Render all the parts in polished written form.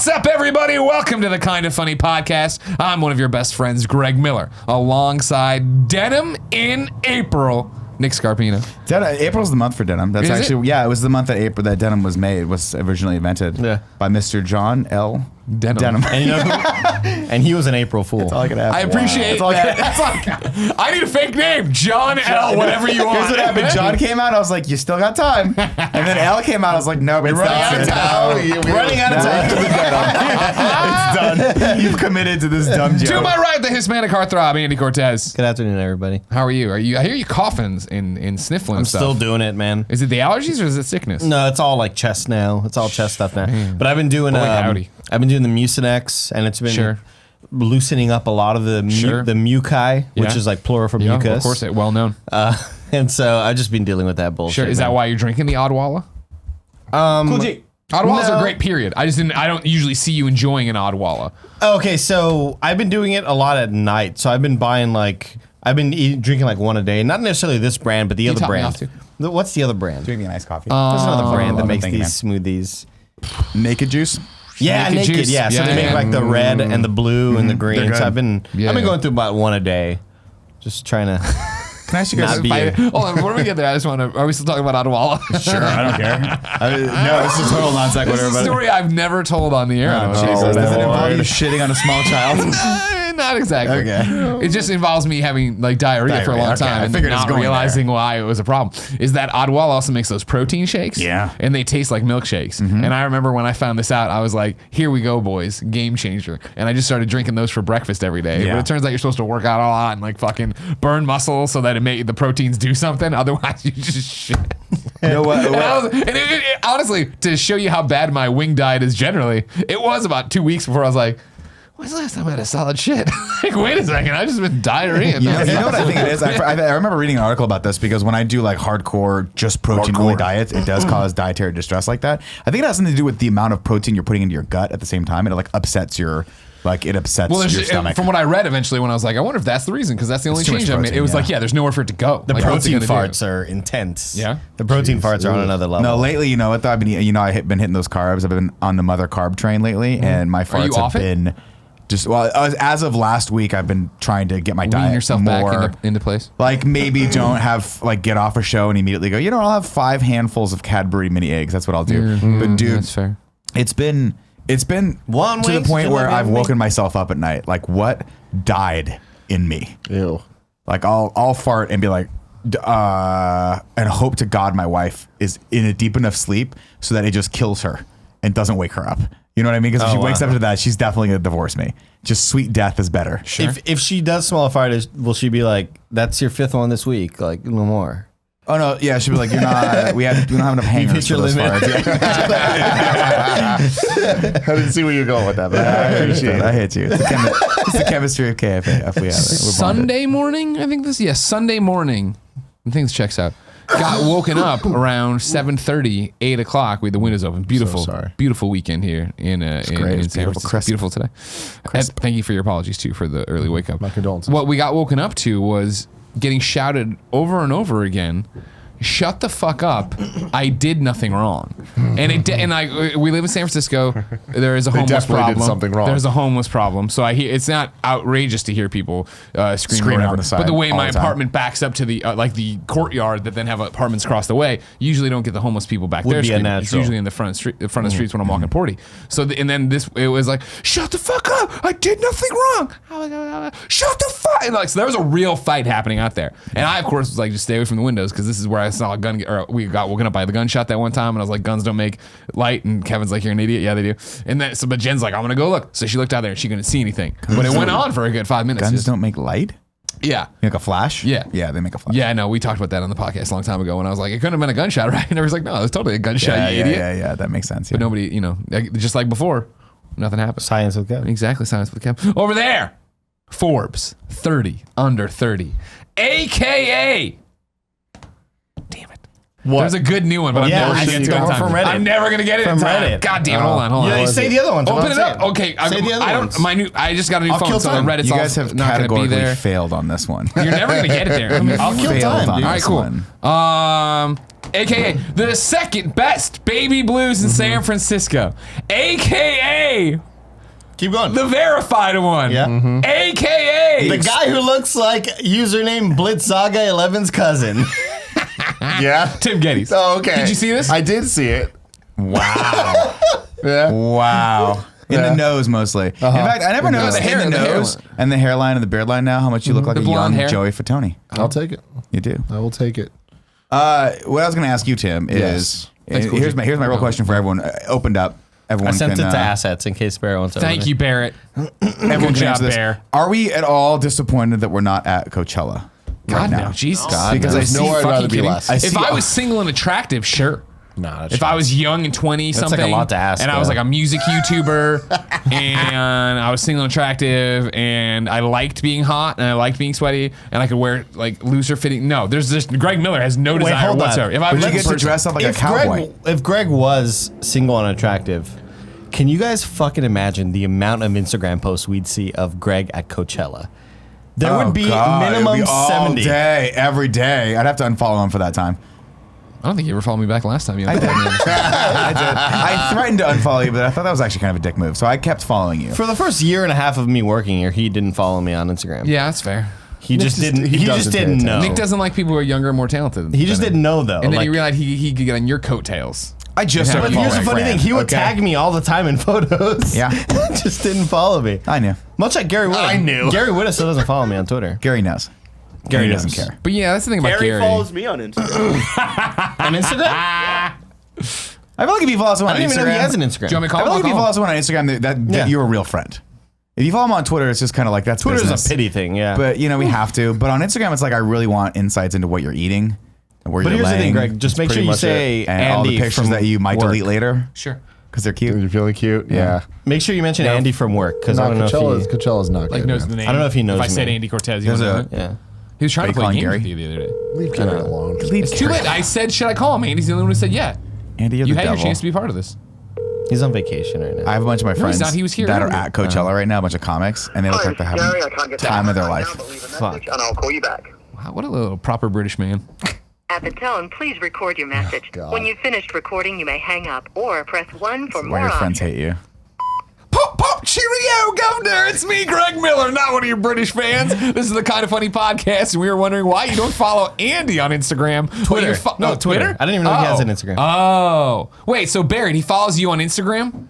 What's up, everybody? Welcome to the Kind of Funny podcast. I'm one of your best friends, Greg Miller, alongside Denim in April, Nick Scarpino. April's the month for denim. That's actually, it was the month that April that denim was made, was originally invented by Mr. John L. Denim. And, you know and he was an April Fool. That's all I could ask. I appreciate that. I need a fake name. John L. Whatever you want. Here's what happened. John came out. I was like, you still got time. And then L came out. I was like, no, it's running out of time. Running out of time. It's done. You've committed to this dumb joke. To my right, the Hispanic heartthrob, Andy Cortez. Good afternoon, everybody. How are you? I hear you coughing and sniffling. I'm stuff. still doing it, man. Is it the allergies or is it sickness? No, it's all like chest now. It's all chest stuff now. But I've been doing I've been doing the Mucinex, and it's been loosening up a lot of the muci, which is like plural for mucus. Of course, well known. And so I've just been dealing with that bullshit. Sure. Is that why you're drinking the Odwalla? Cool G. Odwalla's a great period. I don't usually see you enjoying an Odwalla. Okay, so I've been doing it a lot at night. So I've been buying drinking like one a day. Not necessarily this brand, but the other brand. What's the other brand? Drinking nice coffee. There's another brand that makes these smoothies. Naked Juice. Yeah, Naked Juice. Yeah, so they make like the red and the blue and the green. So I've been going through about one a day, just trying to. Can I ask you guys? Hold on, before we get there, I just want to. Are we still talking about Odwalla? Sure, I don't care. No, this is total non sequitur. This is a story I've never told on the air. Does it involve you shitting on a small child? Not exactly. Okay. It just involves me having like diarrhea for a long time and not realizing why it was a problem. Is that Odwalla also makes those protein shakes? Yeah. And they taste like milkshakes. And I remember when I found this out, I was like, here we go, boys. Game changer. And I just started drinking those for breakfast every day. But it turns out you're supposed to work out a lot and like fucking burn muscle so that the proteins do something. Otherwise, you just shit. You know what? Honestly, to show you how bad my wing diet is generally, it was about 2 weeks before I was like, when's the last time I had a solid shit? Like, wait a second, I just been diarrhea. You know what I think it is? I remember reading an article about this because when I do like hardcore, just protein-only diets, it does cause dietary distress like that. I think it has something to do with the amount of protein you're putting into your gut at the same time. And it like upsets your... your stomach. From what I read eventually when I was like, I wonder if that's the reason, because that's the only change I made. It was like, there's nowhere for it to go. The protein farts are intense. Yeah? The protein farts are on another level. No, lately, you know what? I've been, I've been hitting those carbs. I've been on the mother carb train lately, and my farts have been... as of last week, I've been trying to get my diet yourself more back into place. Like maybe don't have get off a show and immediately go, I'll have 5 handfuls of Cadbury mini eggs. That's what I'll do. But dude, that's fair. It's been one to the point where I've woken myself up at night. Like, what died in me? Ew. Like I'll fart and be like, and hope to God my wife is in a deep enough sleep so that it just kills her and doesn't wake her up. You know what I mean? Because if she wakes up to that, she's definitely going to divorce me. Just sweet death is better. Sure. If she does smell a fart, will she be like, that's your 5th one this week? Like, no more. Oh, no. Yeah, she'll be like, you're not, we don't have enough hangers for those farts. I didn't see where you're going with that, but I appreciate it. I hit you. It's the chemistry of KFA. If we have it. Sunday morning, I think Sunday morning. I think this checks out. Got woken up around 7:30, 8 o'clock with the windows open. Beautiful weekend here in San Francisco. Beautiful today. Thank you for your apologies too for the early wake up. My condolences. What we got woken up to was getting shouted over and over again. Shut the fuck up! I did nothing wrong, and we live in San Francisco. There is a homeless problem. Did something wrong. There's a homeless problem. So it's not outrageous to hear people scream on the side. But the way my the apartment backs up to the the courtyard that then have apartments across the way, you usually don't get the homeless people back there. It's usually in the front of the streets when I'm walking Porty. So it was like, shut the fuck up! I did nothing wrong. Shut the fuck! And so there was a real fight happening out there, and I of course was like, just stay away from the windows because this is where I saw a gun, or we got woken up by the gunshot that one time, and I was like, guns don't make light, and Kevin's like, you're an idiot. Yeah, they do. And then but Jen's like, I'm gonna go look. So she looked out there and she couldn't see anything, but it went on for a good 5 minutes. Guns don't make light? Yeah. Like a flash? Yeah. Yeah, they make a flash. Yeah, I know. We talked about that on the podcast a long time ago when I was like, it couldn't have been a gunshot, right? And I was like, no, it was totally a gunshot, you idiot. Yeah, that makes sense. But nobody, just like before, nothing happened. Science with Kevin. Exactly, science with Kevin. Over there, Forbes, 30, under 30, AKA. Damn it. What? There's a good new one, but I'm never going to get to it in time. From Reddit. I'm never going to get it in time. Reddit. God damn it, hold on. Yeah, say the other ones. Open it up. Okay, say the other ones. I just got a new phone, so Reddit's you guys have not going to be there. categorically failed on this one. You're never going to get it there. I'll kill time. All right, cool. AKA the second best baby blues in San Francisco. AKA keep going. The verified one. Yeah. AKA the guy who looks like username Blitzsaga 11's cousin. Yeah. Tim Gettys. Oh, okay. Did you see this? I did see it. Wow. Yeah. Wow. In the nose, mostly. In fact, I never noticed in the nose and the hairline and the beard line now how much you look like a young Joey Fatone. I'll take it. You do. I will take it. What I was going to ask you, Tim, is here's my real question for everyone. Opened up. Everyone I sent can, it to assets in case Barrett wants to. Thank you, Barrett. Everyone can answer this. Bear. Are we at all disappointed that we're not at Coachella? God, right now? no. Jesus. God, because no. I see Nowhere I'd fucking rather be kidding. less. If I was single and attractive, sure. Nah, if I was young and 20 something, like a lot to ask, and I was like a music YouTuber, and I was single and attractive, and I liked being hot, and I liked being sweaty, and I could wear like looser fitting. No, there's just Greg Miller has no desire whatsoever. If I was get to dress up like a cowboy, if Greg was single and attractive, can you guys fucking imagine the amount of Instagram posts we'd see of Greg at Coachella? There would be minimum 70 all day, every day. I'd have to unfollow him for that time. I don't think you ever followed me back last time. I did. I threatened to unfollow you, but I thought that was actually kind of a dick move, so I kept following you. For the first year and a half of me working here, he didn't follow me on Instagram. Yeah, that's fair. He just didn't know. Nick doesn't like people who are younger and more talented. He just didn't know though. And then he realized he could get on your coattails. I just But here's the funny thing: he would tag me all the time in photos. Yeah, just didn't follow me. I knew. Much like Gary Whitta. I knew. Gary Whitta still doesn't follow me on Twitter. Gary knows. Gary doesn't care. But yeah, that's the thing about Gary. Follows me on Instagram. On Instagram? I feel like if you follow someone on Instagram, I don't even know he has an Instagram. Do you want me to call I feel like him? if you follow someone on Instagram, that you're a real friend. If you follow him on Twitter, it's just kind of like that's Twitter's business. a pity thing, yeah. But you know we have to. But on Instagram, it's like I really want insights into what you're eating, and where But you're here's the laying, thing, Greg. Just make sure you say and Andy all the pictures from that you might work. delete later Sure. because they're cute. You're feeling cute? Yeah. Make sure you mention Andy from work because I don't know if Coachella's not Like good. knows man. the name. I don't know if he knows If I said me. Andy Cortez, he There's knows it. Yeah. He was trying to play calling games Gary? with you the other day. Leave Gary alone. It's too late. I said, should I call him? Andy's the only one who said yeah. Andy, you're You the had devil. your chance to be part of this. He's on vacation right now. I have a bunch of my he's friends not. He was here that are earlier. at Coachella right now, a bunch of comics, and they look like they're having the time of their life. Fuck. And I'll call you back. Wow, what a little proper British man. At the tone, please record your message. When you've finished recording, you may hang up or press 1 for Why more your friends options. hate you? Pop, pop, cheerio, governor. It's me, Greg Miller, not one of your British fans. This is the Kind of Funny podcast, and we were wondering why you don't follow Andy on Instagram. Twitter. No, Twitter? I didn't even know he has an Instagram. Oh. Wait, so Barrett, he follows you on Instagram?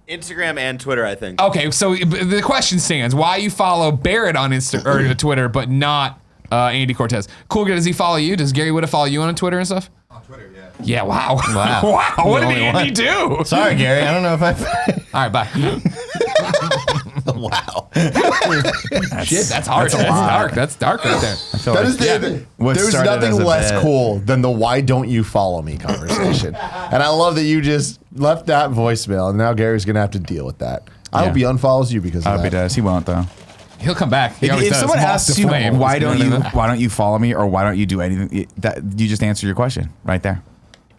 Instagram and Twitter, I think. Okay, so the question stands. Why you follow Barrett on or Twitter, but not Andy Cortez? Cool, does he follow you? Does Gary Whitta follow you on Twitter and stuff? On Twitter, yeah. Yeah, wow. Wow. Wow, what did only Andy one. do? Sorry, Gary. I don't know if I. All right, bye. Wow. Shit, that's harsh. That's dark. That's dark right there. I feel That like is the, what there's started nothing as a less bit. cool than the "why don't you follow me" conversation. And I love that you just left that voicemail, and now Gary's gonna have to deal with that. I hope he unfollows you because I of hope he that. does. He won't though. He'll come back. He always If does. someone Moth asks to you flame. why don't You know? you follow me or why don't you do anything, that you just answer your question right there.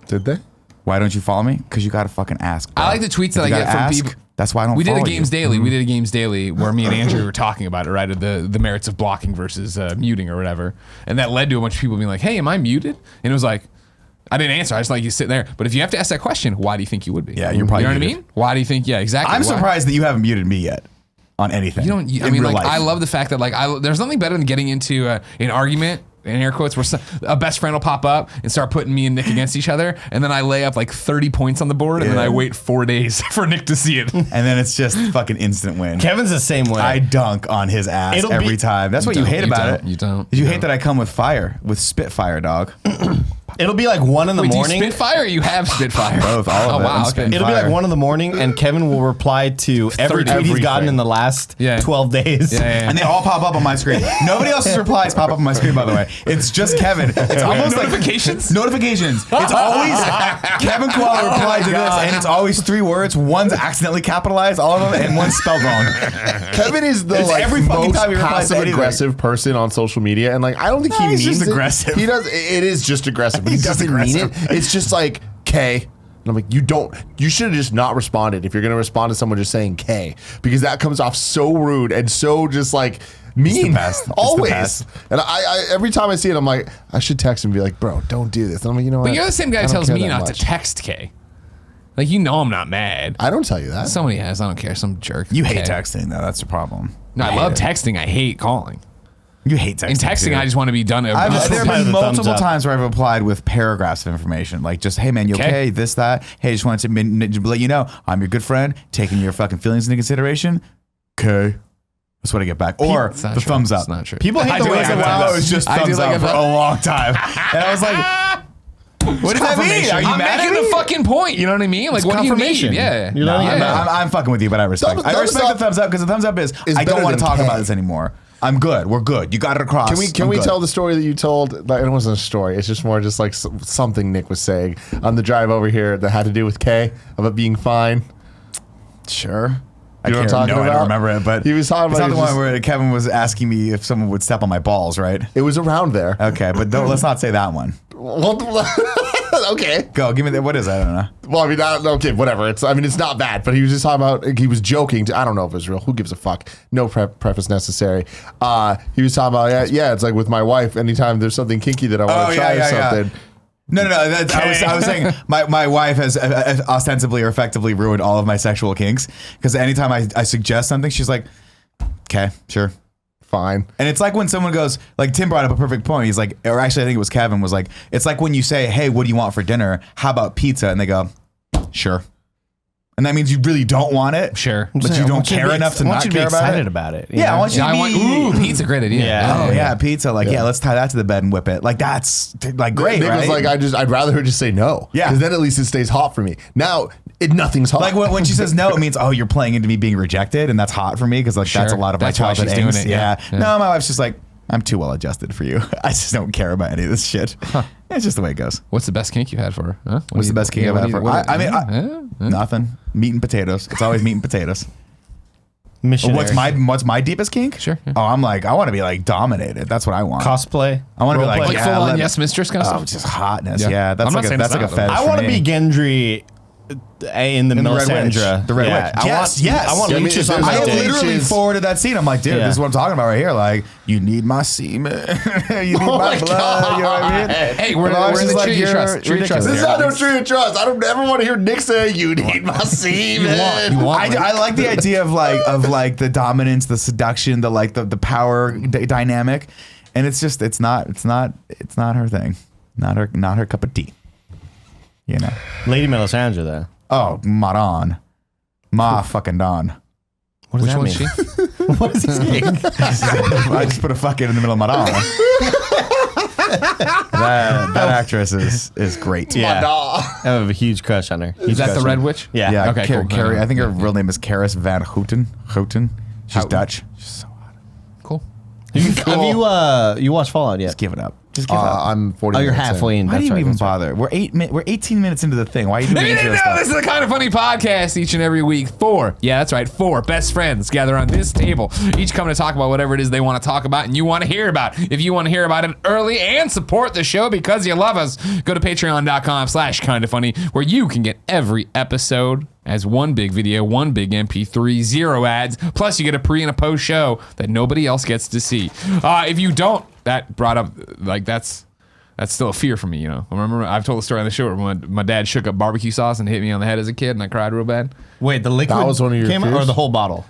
Did they? Why don't you follow me? Because you got to fucking ask. Bro. I like the tweets that If I you get gotta from ask, people. That's why I don't. We did a follow Games you. Daily. We did a Games Daily where me and Andrew were talking about it, right? Of the merits of blocking versus muting or whatever. And that led to a bunch of people being like, hey, am I muted? And it was like, I didn't answer. I just like you sit there. But if you have to ask that question, why do you think you would be? Yeah, you're probably You know what I muted. mean? Why do you think? Yeah, exactly. I'm Why? surprised that you haven't muted me yet on anything. You don't. I in mean, real like, life. I love the fact that like there's nothing better than getting into an argument. In air quotes, where a best friend will pop up and start putting me and Nick against each other, and then I lay up like 30 points on the board, and then I wait 4 days for Nick to see it. And then it's just fucking instant win. Kevin's the same way. I dunk on his ass It'll every be- time. That's what you don't, hate you about don't, it. you don't, You you hate don't. that I come with fire, with spitfire, dog. It'll be like 1 in the Wait, morning. do you Spitfire or you have Spitfire? Both, all of oh, it. wow, I'm okay. spitting It'll be fire. like 1 in the morning, and Kevin will reply to every tweet he's gotten in the last 12 days. Yeah. And they all pop up on my screen. Nobody else's replies pop up on my screen, by the way. It's just Kevin. It's almost notifications? like notifications. It's always Kevin Koala replied to this, and it's always 3 words. One's accidentally capitalized, all of them, and one's spelled wrong. Kevin is the It's like every fucking most time he replies to passive anything. aggressive person on social media, and like I don't think he he's means just it. aggressive. He does. It is just aggressive, but he He's just doesn't mean it. aggressive. It's just like K. And I'm like, you should have just not responded if you're going to respond to someone just saying K, because that comes off so rude and so just like mean. It's the Always. best. And I every time I see it, I'm like, I should text him and be like, bro, don't do this. And I'm like, you know what? But you're the same guy who I don't tells care me that not to much. text Kay. Like, you know I'm not mad. I don't tell you that. Somebody has. I don't care. Some jerk. You hate Kay. texting, though. That's the problem. No, I love texting. I hate calling. You hate texting. In texting, too. I just want to be done. There have Reply been with a thumbs multiple up. times where I've replied with paragraphs of information, like just, "Hey man, you okay? This, that. Hey, just wanted to let you know I'm your good friend, taking your fucking feelings into consideration." Okay, that's what I get back. Or It's not the true. thumbs up. It's not true. People hate I the do way like that a thumbs Wow, up. it was just I do thumbs like up a for a thumbs- long time, and I was like, "What does that mean? Are you I'm mad making at me?" the fucking point. You know what I mean? Like, It's what do you confirmation. need? Yeah. You know what I mean? I'm fucking with you, but I respect. Thumbs I respect up the thumbs up because the thumbs up is I better don't want to than talk K. about this anymore. I'm good. We're good. You got it across. Can we tell the story that you told? Like, it wasn't a story. It's just more just like something Nick was saying on the drive over here that had to do with Kay about being fine. Sure. You know what I'm talking I about? don't remember it, but He was talking it's about not the he was one where Kevin was asking me if someone would step on my balls, right? It was around there. Okay, but let's not say that one. Okay. Go, give me the, what is that? I don't know. Well, I mean, okay, whatever. It's not bad, but he was just talking about, he was joking. I don't know if it was real. Who gives a fuck? No preface necessary. He was talking about, yeah, it's like with my wife, anytime there's something kinky that I want to try or something. No. I was saying my wife has ostensibly or effectively ruined all of my sexual kinks because anytime I suggest something, she's like, okay, sure. Fine. And it's like when someone goes, like Tim brought up a perfect point. He's like, or actually I think it was Kevin, was like, it's like when you say, hey, what do you want for dinner? How about pizza? And they go, sure. And that means you really don't want it. Sure. But you don't care enough to not care about it. about it. Yeah, I want you to be. Ooh, pizza, great idea. Yeah. Oh yeah, pizza. Like yeah, let's tie that to the bed and whip it. Like that's like great. Nick right? was like, I'd rather her just say no. Yeah. Because then at least it stays hot for me. Now, nothing's hot. like when she says no, it means oh you're playing into me being rejected, and that's hot for me because like that's a lot of That's my why childhood she's doing angst. it, yeah. No, my wife's just like I'm too well adjusted for you. I just don't care about any of this shit. It's just the way it goes. What's the best kink you've had for her? Huh? What's the best kink I've had for her? I mean, nothing. Meat and potatoes. It's always meat and potatoes. Missionary. What's my deepest kink? Sure, yeah. Oh, I'm like I want to be like dominated. That's what I want. Cosplay? I want to be Role like play? Like yeah, full on let- yes mistress kind of Oh, stuff? just hotness. Yeah. Yeah, that's I'm not like saying that's it's like a not, fetish. I want to be Gendry in the In the Red Witch. Melisandre. The Red Witch. Yes. I want Yeah, I mean, leeches if on there's my I have dick. literally Leeches. forwarded that scene. I'm like, dude, Yeah. this is what I'm talking about right here. Like, you need my semen. You need my blood. You know what I mean? Hey, we're Well, in she's the like, tree of you're trust. Tree of trust. ridiculous. This is there. not no tree of trust. I don't ever want to hear Nick say, you need my semen. You want I like the idea of like the dominance, the seduction, the power dynamic, and it's just it's not her thing, not her cup of tea. You know. Lady Melisandre, though. Oh, Maran. Ma fucking Don. What does Which that one's mean? she? What is he saying? I just put a fucking in the middle of Maran. that actress is great. Yeah. Nah. I have a huge crush on her. Is that the Red Witch? Yeah. Yeah, Okay, cool. Carrie. I think her real name is Karis van Houten. She's Houten. Dutch. She's so hot. Cool. Have you watched Fallout yet? Just give it up. Just give it up. I'm 40 Oh, you're minutes in. halfway in. Why do That's you right, even that's right. bother? We're 18 minutes into the thing. Why are you If doing you into didn't this know, stuff? this is the Kind of Funny podcast each and every week. Four best friends gather on this table, each coming to talk about whatever it is they want to talk about and you want to hear about. If you want to hear about it early and support the show because you love us, go to patreon.com/kindafunny where you can get every episode as one big video, one big MP3, 0 ads, plus you get a pre and a post show that nobody else gets to see. If you don't, that brought up, like, that's still a fear for me, you know. I remember I've told the story on the show where my dad shook up barbecue sauce and hit me on the head as a kid, and I cried real bad. Wait, the liquid That was one of your came out, fears? or the whole bottle?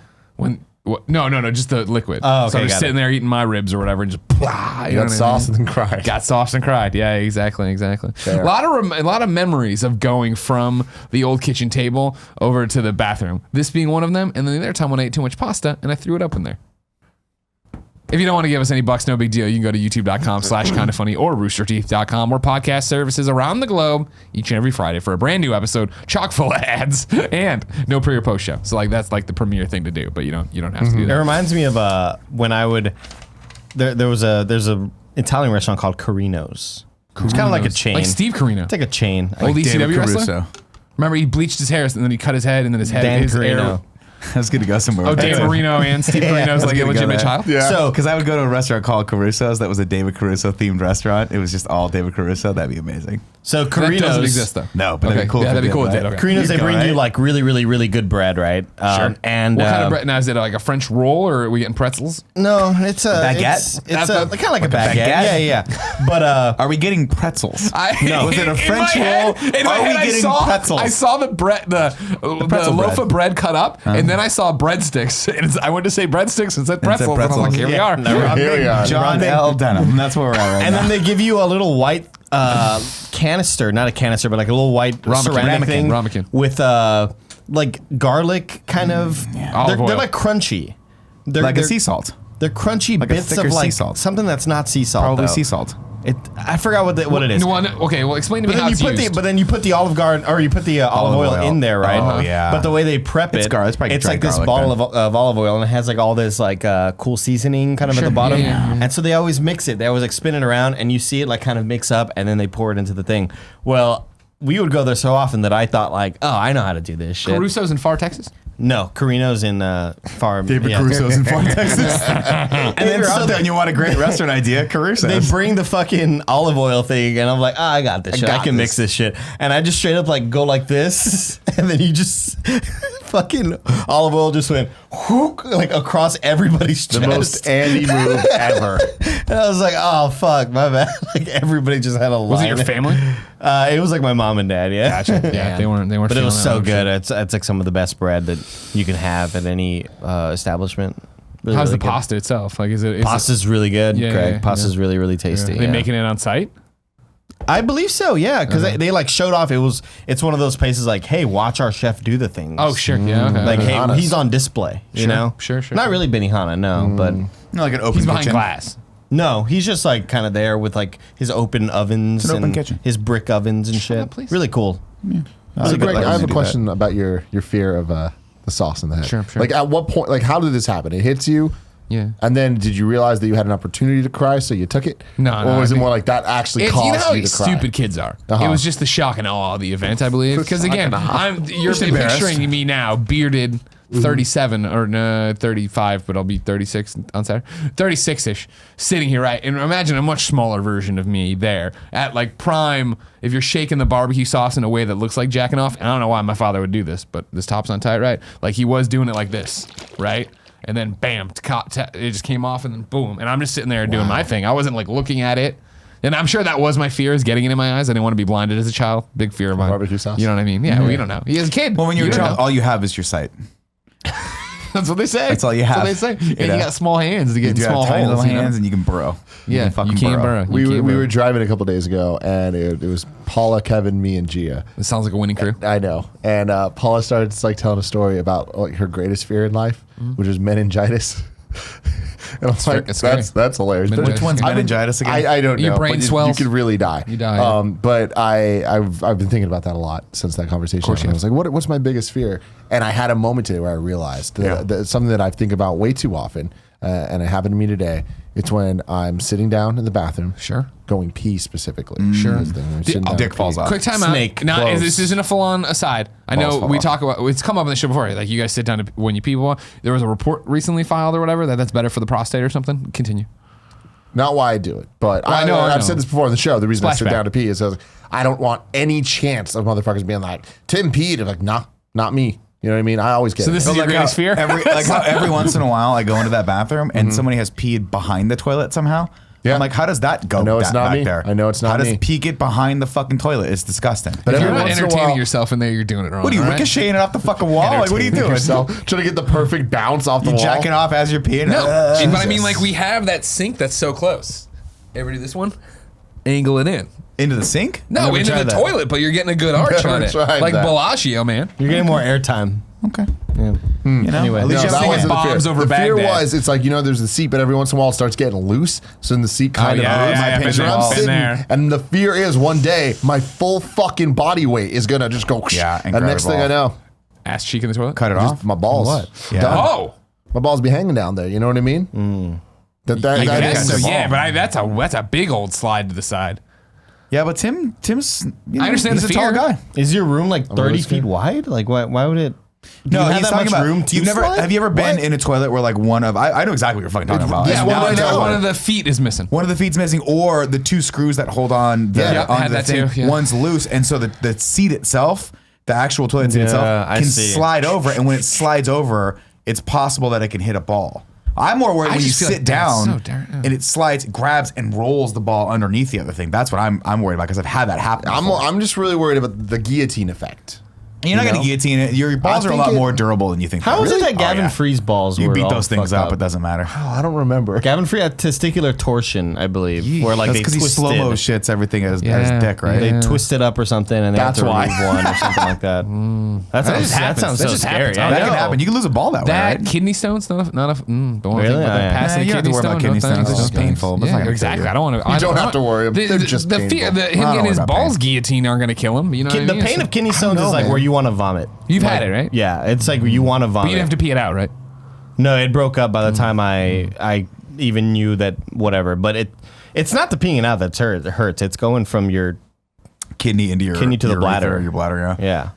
No, just the liquid. Oh, So okay, I'm just got sitting it. there eating my ribs or whatever, and just blah, you know Got what I sauce mean? and then cried. Got sauce and cried. Yeah, exactly. A lot of memories of going from the old kitchen table over to the bathroom. This being one of them, and then the other time when I ate too much pasta and I threw it up in there. If you don't want to give us any bucks, no big deal. You can go to youtube.com/kindafunny or roosterteeth.com, where podcast services around the globe each and every Friday for a brand new episode, chock full of ads and no pre or post show. So like that's like the premier thing to do, but you don't have to do It that. reminds me of when I would. There's a Italian restaurant called Carino's. It's kind of like a chain. Like Steve Carino. It's like a chain. Old David ECW wrestler? Caruso. Remember he bleached his hair and then he cut his head and then his head Dan his Carino. hair. I was going to go somewhere. Oh, with Dan that. Marino and Steve Carino's like a gonna go legitimate there. child? Yeah. So, because I would go to a restaurant called Caruso's that was a David Caruso themed restaurant. It was just all David Caruso. That'd be amazing. So That doesn't Carino's exist though. No, but that'd be cool. Yeah, if that'd be it cool. did, Did right? okay. Carino's, they You'd go, bring you right? like really, really, really good bread, right? Sure. And What kind of bread? Now is it like a French roll or are we getting pretzels? No, it's a baguette? It's kind of like a baguette. Yeah. But Are we getting pretzels? No. Was it a In French my roll? head, in my Are we head, getting pretzels? I saw the bread, the pretzel loaf bread. of bread cut up, and then I saw breadsticks. And I went to say breadsticks and said pretzels. And I'm like, here we are. Here we are. John L. Denham. That's where we're at right and now. then they give you a little white canister, not a canister, but like a little white ceramic thing Ramekin. with like garlic kind of. Olive They're oil. like crunchy. like they're a sea salt. They're crunchy Like a bits thicker of sea like salt. something that's not sea salt. Probably though. sea salt. I forgot what it is. Okay, well, explain to me But how then, it's you put used. but then you put the Olive Garden or you put the olive oil in there, right? Oh, yeah. But the way they prep It's it, it's probably it's dried like this garlic bottle then. of olive oil, and it has like all this like cool seasoning kind of at the bottom. yeah. And so they always mix it. They always like spin it around, and you see it like kind of mix up, and then they pour it into the thing. Well, we would go there so often that I thought like, oh, I know how to do this shit. Caruso's in Far Texas. No, Carino's in Farm. David Caruso's in Fort Texas. And then You're so out there and you want a great restaurant idea, they Caruso's. bring the fucking olive oil thing, and I'm like, I got this shit. I can mix this shit. And I just straight up like go like this, and then you just fucking olive oil just went whoop, like across everybody's chest. The most Andy move ever. And I was like, oh fuck, my bad. Like everybody just had a line. Was it your family? It was like my mom and dad. Yeah, Gotcha. Yeah, they weren't. But it was feeling so that, good. It's like some of the best bread that you can have at any establishment. Really, How's really the good. pasta itself? Like, is it? Pasta's really good, Yeah, Greg. yeah, Pasta's yeah. really, really tasty. Are they yeah. making it on site? I believe so, yeah, because they like showed off. It's one of those places like, hey, watch our chef do the things. Oh, sure. Yeah. Okay. Like, hey, Benihana's. he's on display. You know, Sure. Not really Benihana, no, but Like an open He's behind kitchen. glass. no, he's just like kind of there with like his open ovens It's an open and kitchen. his brick ovens and shit. up, please. Really cool. So, Greg, like I have to a do question about your fear of the sauce in the head. Sure. Like, at what point? Like, how did this happen? It hits you. Yeah. And then did you realize that you had an opportunity to cry, so you took it? No, Or no, was I it think- more like that actually It's, caused you know how you to cry? stupid kids are. Uh-huh. It was just the shock and awe of the event, I believe. Because again, you're embarrassed. picturing me now, bearded, 37 or no, 35, but I'll be 36 on Saturday, 36ish, sitting here, right? And imagine a much smaller version of me there at like prime. If you're shaking the barbecue sauce in a way that looks like jacking off, and I don't know why my father would do this, but this top's on tight, right? Like he was doing it like this, right? And then bam, it just came off, and then boom, and I'm just sitting there doing my thing. I wasn't like looking at it. And I'm sure that was my fear, is getting it in my eyes. I didn't want to be blinded as a child. Big fear of mine. Barbecue sauce? You know what I mean? Yeah, well, you don't know. As a kid. Well, when you're a you don't child, know. all you have is your sight. That's what they say. That's all you have. That's what they say. And know? you got small hands to get in You small have tiny holes. little you know? hands and you can burrow. Yeah, fucking you can't burrow. We You can't were burrow. driving a couple days ago, and it was Paula, Kevin, me, and Gia. It sounds like a winning crew. I know. And Paula started like telling a story about like her greatest fear in life, which was meningitis. And I'm like, it's scary. that's hilarious. But Which one's I've been- meningitis again? I don't know. Your brain but swells. You could really die. You die, yeah. But I've been thinking about that a lot since that conversation. course you I was like, what's my biggest fear? And I had a moment today where I realized that something that I think about way too often, and it happened to me today. It's when I'm sitting down in the bathroom. Sure. Going pee specifically. Sure. That's the thing, I'm sitting down Dick to falls pee. off. Quick time Snake. out. Now, Close. this isn't a full-on aside. I know fall we off. talk about, it's come up on the show before. Like you guys sit down to, when you pee. There was a report recently filed or whatever that's better for the prostate or something. Continue. Not why I do it, but I know. I've said this before on the show. The reason I sit Splashback. down to pee is I don't want any chance of motherfuckers being like, Tim peed. I'm like, nah, not me. You know what I mean? I always get So it. this is your greatest fear? Every once in a while, I go into that bathroom and somebody has peed behind the toilet somehow. Yeah. I'm like, how does that go? I know it's not back me. there? I know it's not How me. does pee get behind the fucking toilet? It's disgusting. But If every you're not once in a entertaining while, yourself in there, you're doing it wrong. What are you all right? ricocheting it off the fucking wall? Like, what are you entertaining doing? yourself, trying to get the perfect bounce off the You wall. jacking off as you're peeing? No, but I mean, Jesus. like we have that sink that's so close. Ever do this one? Angle it in. Into the sink? No, Never into the tried that. toilet, but you're getting a good arch Never on it. tried Like that. Bellagio, man. You're getting more airtime. Okay. Yeah. You know, Anyway. at least No, you're that singing wasn't Bob. bombs over the fear Baghdad. was, it's like, there's the seat, but every once in a while it starts getting loose. So then the seat kind of yeah, moves. yeah, been And so there. I'm Been sitting, there. and the fear is one day my full fucking body weight is going to just go. Yeah, And next thing I know, Ass cheek in the toilet. Cut it just off. my balls. What? Yeah. Done. Oh, My balls be hanging down there. You know what I mean? That I that guess is so. Yeah, but that's a big old slide to the side. Yeah, but Tim's. I understand he's the a tall fear. guy. Is your room like 30 really feet scared. wide? Like, why would it? No, have he's that talking much about room to Have you ever been in a toilet where like one of I know exactly what you're fucking talking about. Yeah, Now one of the feet is missing. One of the feet's missing, or the two screws that hold on onto the thing. Too, yeah. One's loose, and so the seat itself, the actual toilet seat itself, can slide over. And when it slides over, it's possible that it can hit a ball. I'm more worried when you sit down and it slides, grabs, and rolls the ball underneath the other thing. That's what I'm worried about because I've had that happen. I'm just really worried about the guillotine effect. You're not going to guillotine it. Your balls are a lot more durable than you think. How is it that Gavin Free's balls You were beat all those things fucked up, it doesn't matter. Oh, I don't remember. Gavin Free had testicular torsion, I believe, where like That's they because he twisted. slow-mo shits everything as dick, right? They twisted up or something, and they That's had to why. remove one or something like that. That sounds so scary. That can happen. You can lose a ball that way, That right? kidney stones, don't want to think about Really? that. Passing You don't have to kidney worry about stone, kidney no stones. thanks. It's just painful. But it's not Yeah, gonna exactly. kill you. I don't want to. You don't have to worry. They're just him don't getting worry his about balls pain. guillotine aren't going to kill him. You know what I The mean? pain of kidney stones know, is like man. where you want to vomit. You've had it, right? Yeah, it's like you want to But vomit. you didn't have to pee it out, right? No, it broke up by the time I even knew that whatever. But it's not the peeing out that hurts. It's going from your Kidney into your Kidney to the bladder. Your bladder, yeah.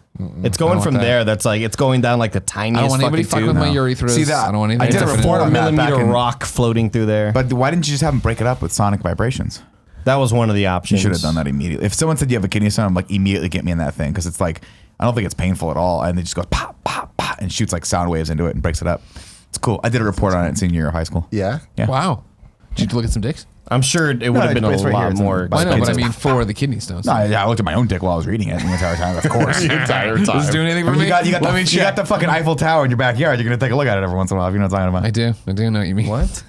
It's going from there. That's like it's going down like the tiniest. I don't want anybody fucking with my urethras. See that? I don't want I anything. did a to report on that back millimeter in- rock floating through there. But why didn't you just have them break it up with sonic vibrations? That was one of the You options. should have done that immediately. If someone said you have a kidney stone, I'm like, immediately get me in that thing because it's like I don't think it's painful at all, and it just goes pop, pop, pop, and shoots like sound waves into it and breaks it up. It's cool. I did a report on it in senior year of high school. Yeah. Yeah. Wow. Did you look at some dicks? I'm sure it would have been a it's right here. lot It's more. by I know, but I Spencer. mean for the kidney stones. No, I looked at my own dick while I was reading it the entire time. Of course. The entire Does it time. do anything for I mean, me? you got Let me you got the fucking Eiffel Tower in your backyard. You're gonna take a look at it every once in a while. If you know what I'm talking about. I do know what you mean. What?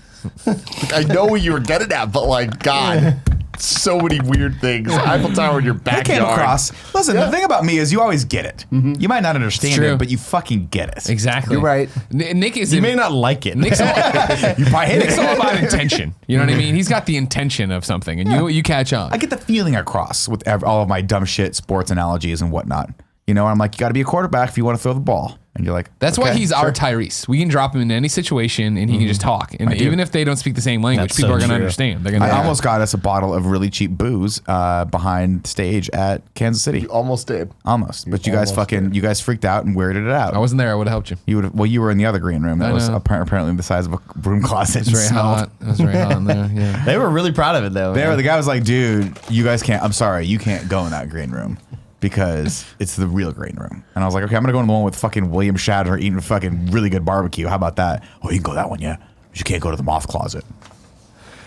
I know what you were getting at, but like, God, so many weird things. Eiffel Tower in your I backyard. came across. Listen, the thing about me is you always get it. You might not understand true. it, but you fucking get it. Exactly. You're right. Nick is. You may not like it. Nick's all, You probably hate Nick's it. all about intention. You know what I mean? He's got the intention of something, and you catch on. I get the feeling across with all of my dumb shit, sports analogies and whatnot. You know, I'm like, you got to be a quarterback if you want to throw the ball. And you're like, That's why okay, he's sure. our Tyrese. We can drop him in any situation, and he can just talk. And even if they don't speak the same language, That's people so are going to true. understand. They're going I to. almost got us a bottle of really cheap booze behind stage at Kansas City. You almost did. Almost, but you guys almost you guys freaked out and weirded it out. I wasn't there. I would have helped you. You would well, you were in the other green room that I was know. apparently the size of a room closet. It was very hot. It was very hot in there. Yeah. They were really proud of it though. There, man. the guy was like, "Dude, you guys can't. I'm sorry, you can't go in that green room because it's the real green room." And I was like, "Okay, I'm gonna go in the one with fucking William Shatner eating fucking really good barbecue. How about that? Oh, you can go that one, yeah. But you can't go to the moth closet."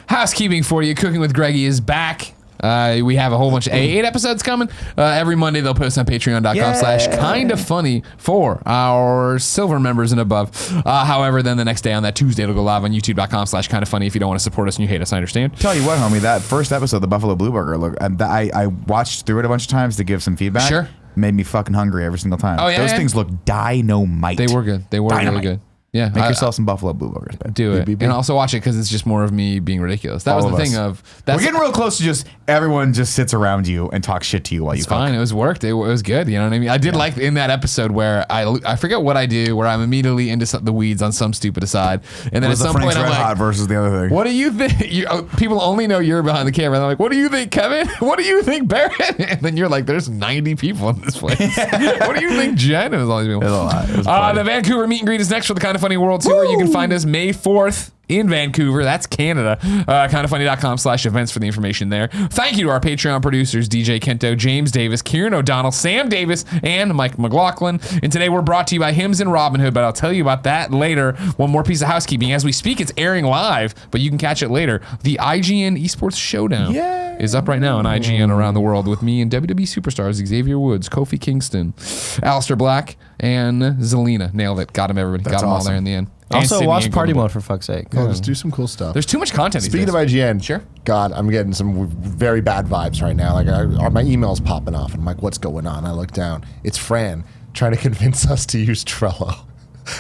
Housekeeping for you. Cooking with Greggy is back. We have a whole bunch of 8 episodes coming. Every Monday they'll post on patreon.com/kindafunny for our silver members and above. However, then the next day on that Tuesday it'll go live on youtube.com/kindafunny. If you don't want to support us and you hate us, I understand. Tell you what, homie, that first episode, the Buffalo Blue Burger, look, I watched through it a bunch of times to give some feedback. Sure. Made me fucking hungry every single time. Oh, yeah, Those yeah. things look dynamite. They were good. They were Dynamite. really good. Yeah. Make yourself some Buffalo Blue Burgers, babe. do it. BBB. And also watch it because it's just more of me being ridiculous. That All was the of thing us. of that's We're getting real close to just everyone just sits around you and talks shit to you while you It's cook. fine. It was worked. It was good. You know what I mean? I did like in that episode where I forget what I do, where I'm immediately into the weeds on some stupid aside, and then Was at the some Frank's point I'm Red Hot like, versus the other thing? "What do you think?" People only know you're behind the camera. And they're like, "What do you think, Kevin? What do you think, Barrett?" And then you're like, "There's 90 people in this place. What do you think, Jen?" It was all these people. It was a lot. It was funny. The Vancouver meet and greet is next for the Kind of Funny World Tour. You can find us May 4th in Vancouver. That's Canada. Kindoffunny.com/events for the information there. Thank you to our Patreon producers, DJ Kento, James Davis, Kieran O'Donnell, Sam Davis, and Mike McLaughlin. And today we're brought to you by Hims and Robin Hood, but I'll tell you about that later. One more piece of housekeeping. As we speak, it's airing live, but you can catch it later. The IGN Esports Showdown is up right now on IGN around the world with me and WWE superstars Xavier Woods, Kofi Kingston, Aleister Black, and Zelina. Nailed it. Got him, everybody. Got them all awesome. there in the end. And Also, Sydney watch and Party Golden Mode for fuck's sake. Oh, just do some cool stuff. There's too much content. these Speaking days. of IGN, Sure. God, I'm getting some very bad vibes right now. Like my email's popping off, and I'm like, "What's going on?" I look down. It's Fran trying to convince us to use Trello,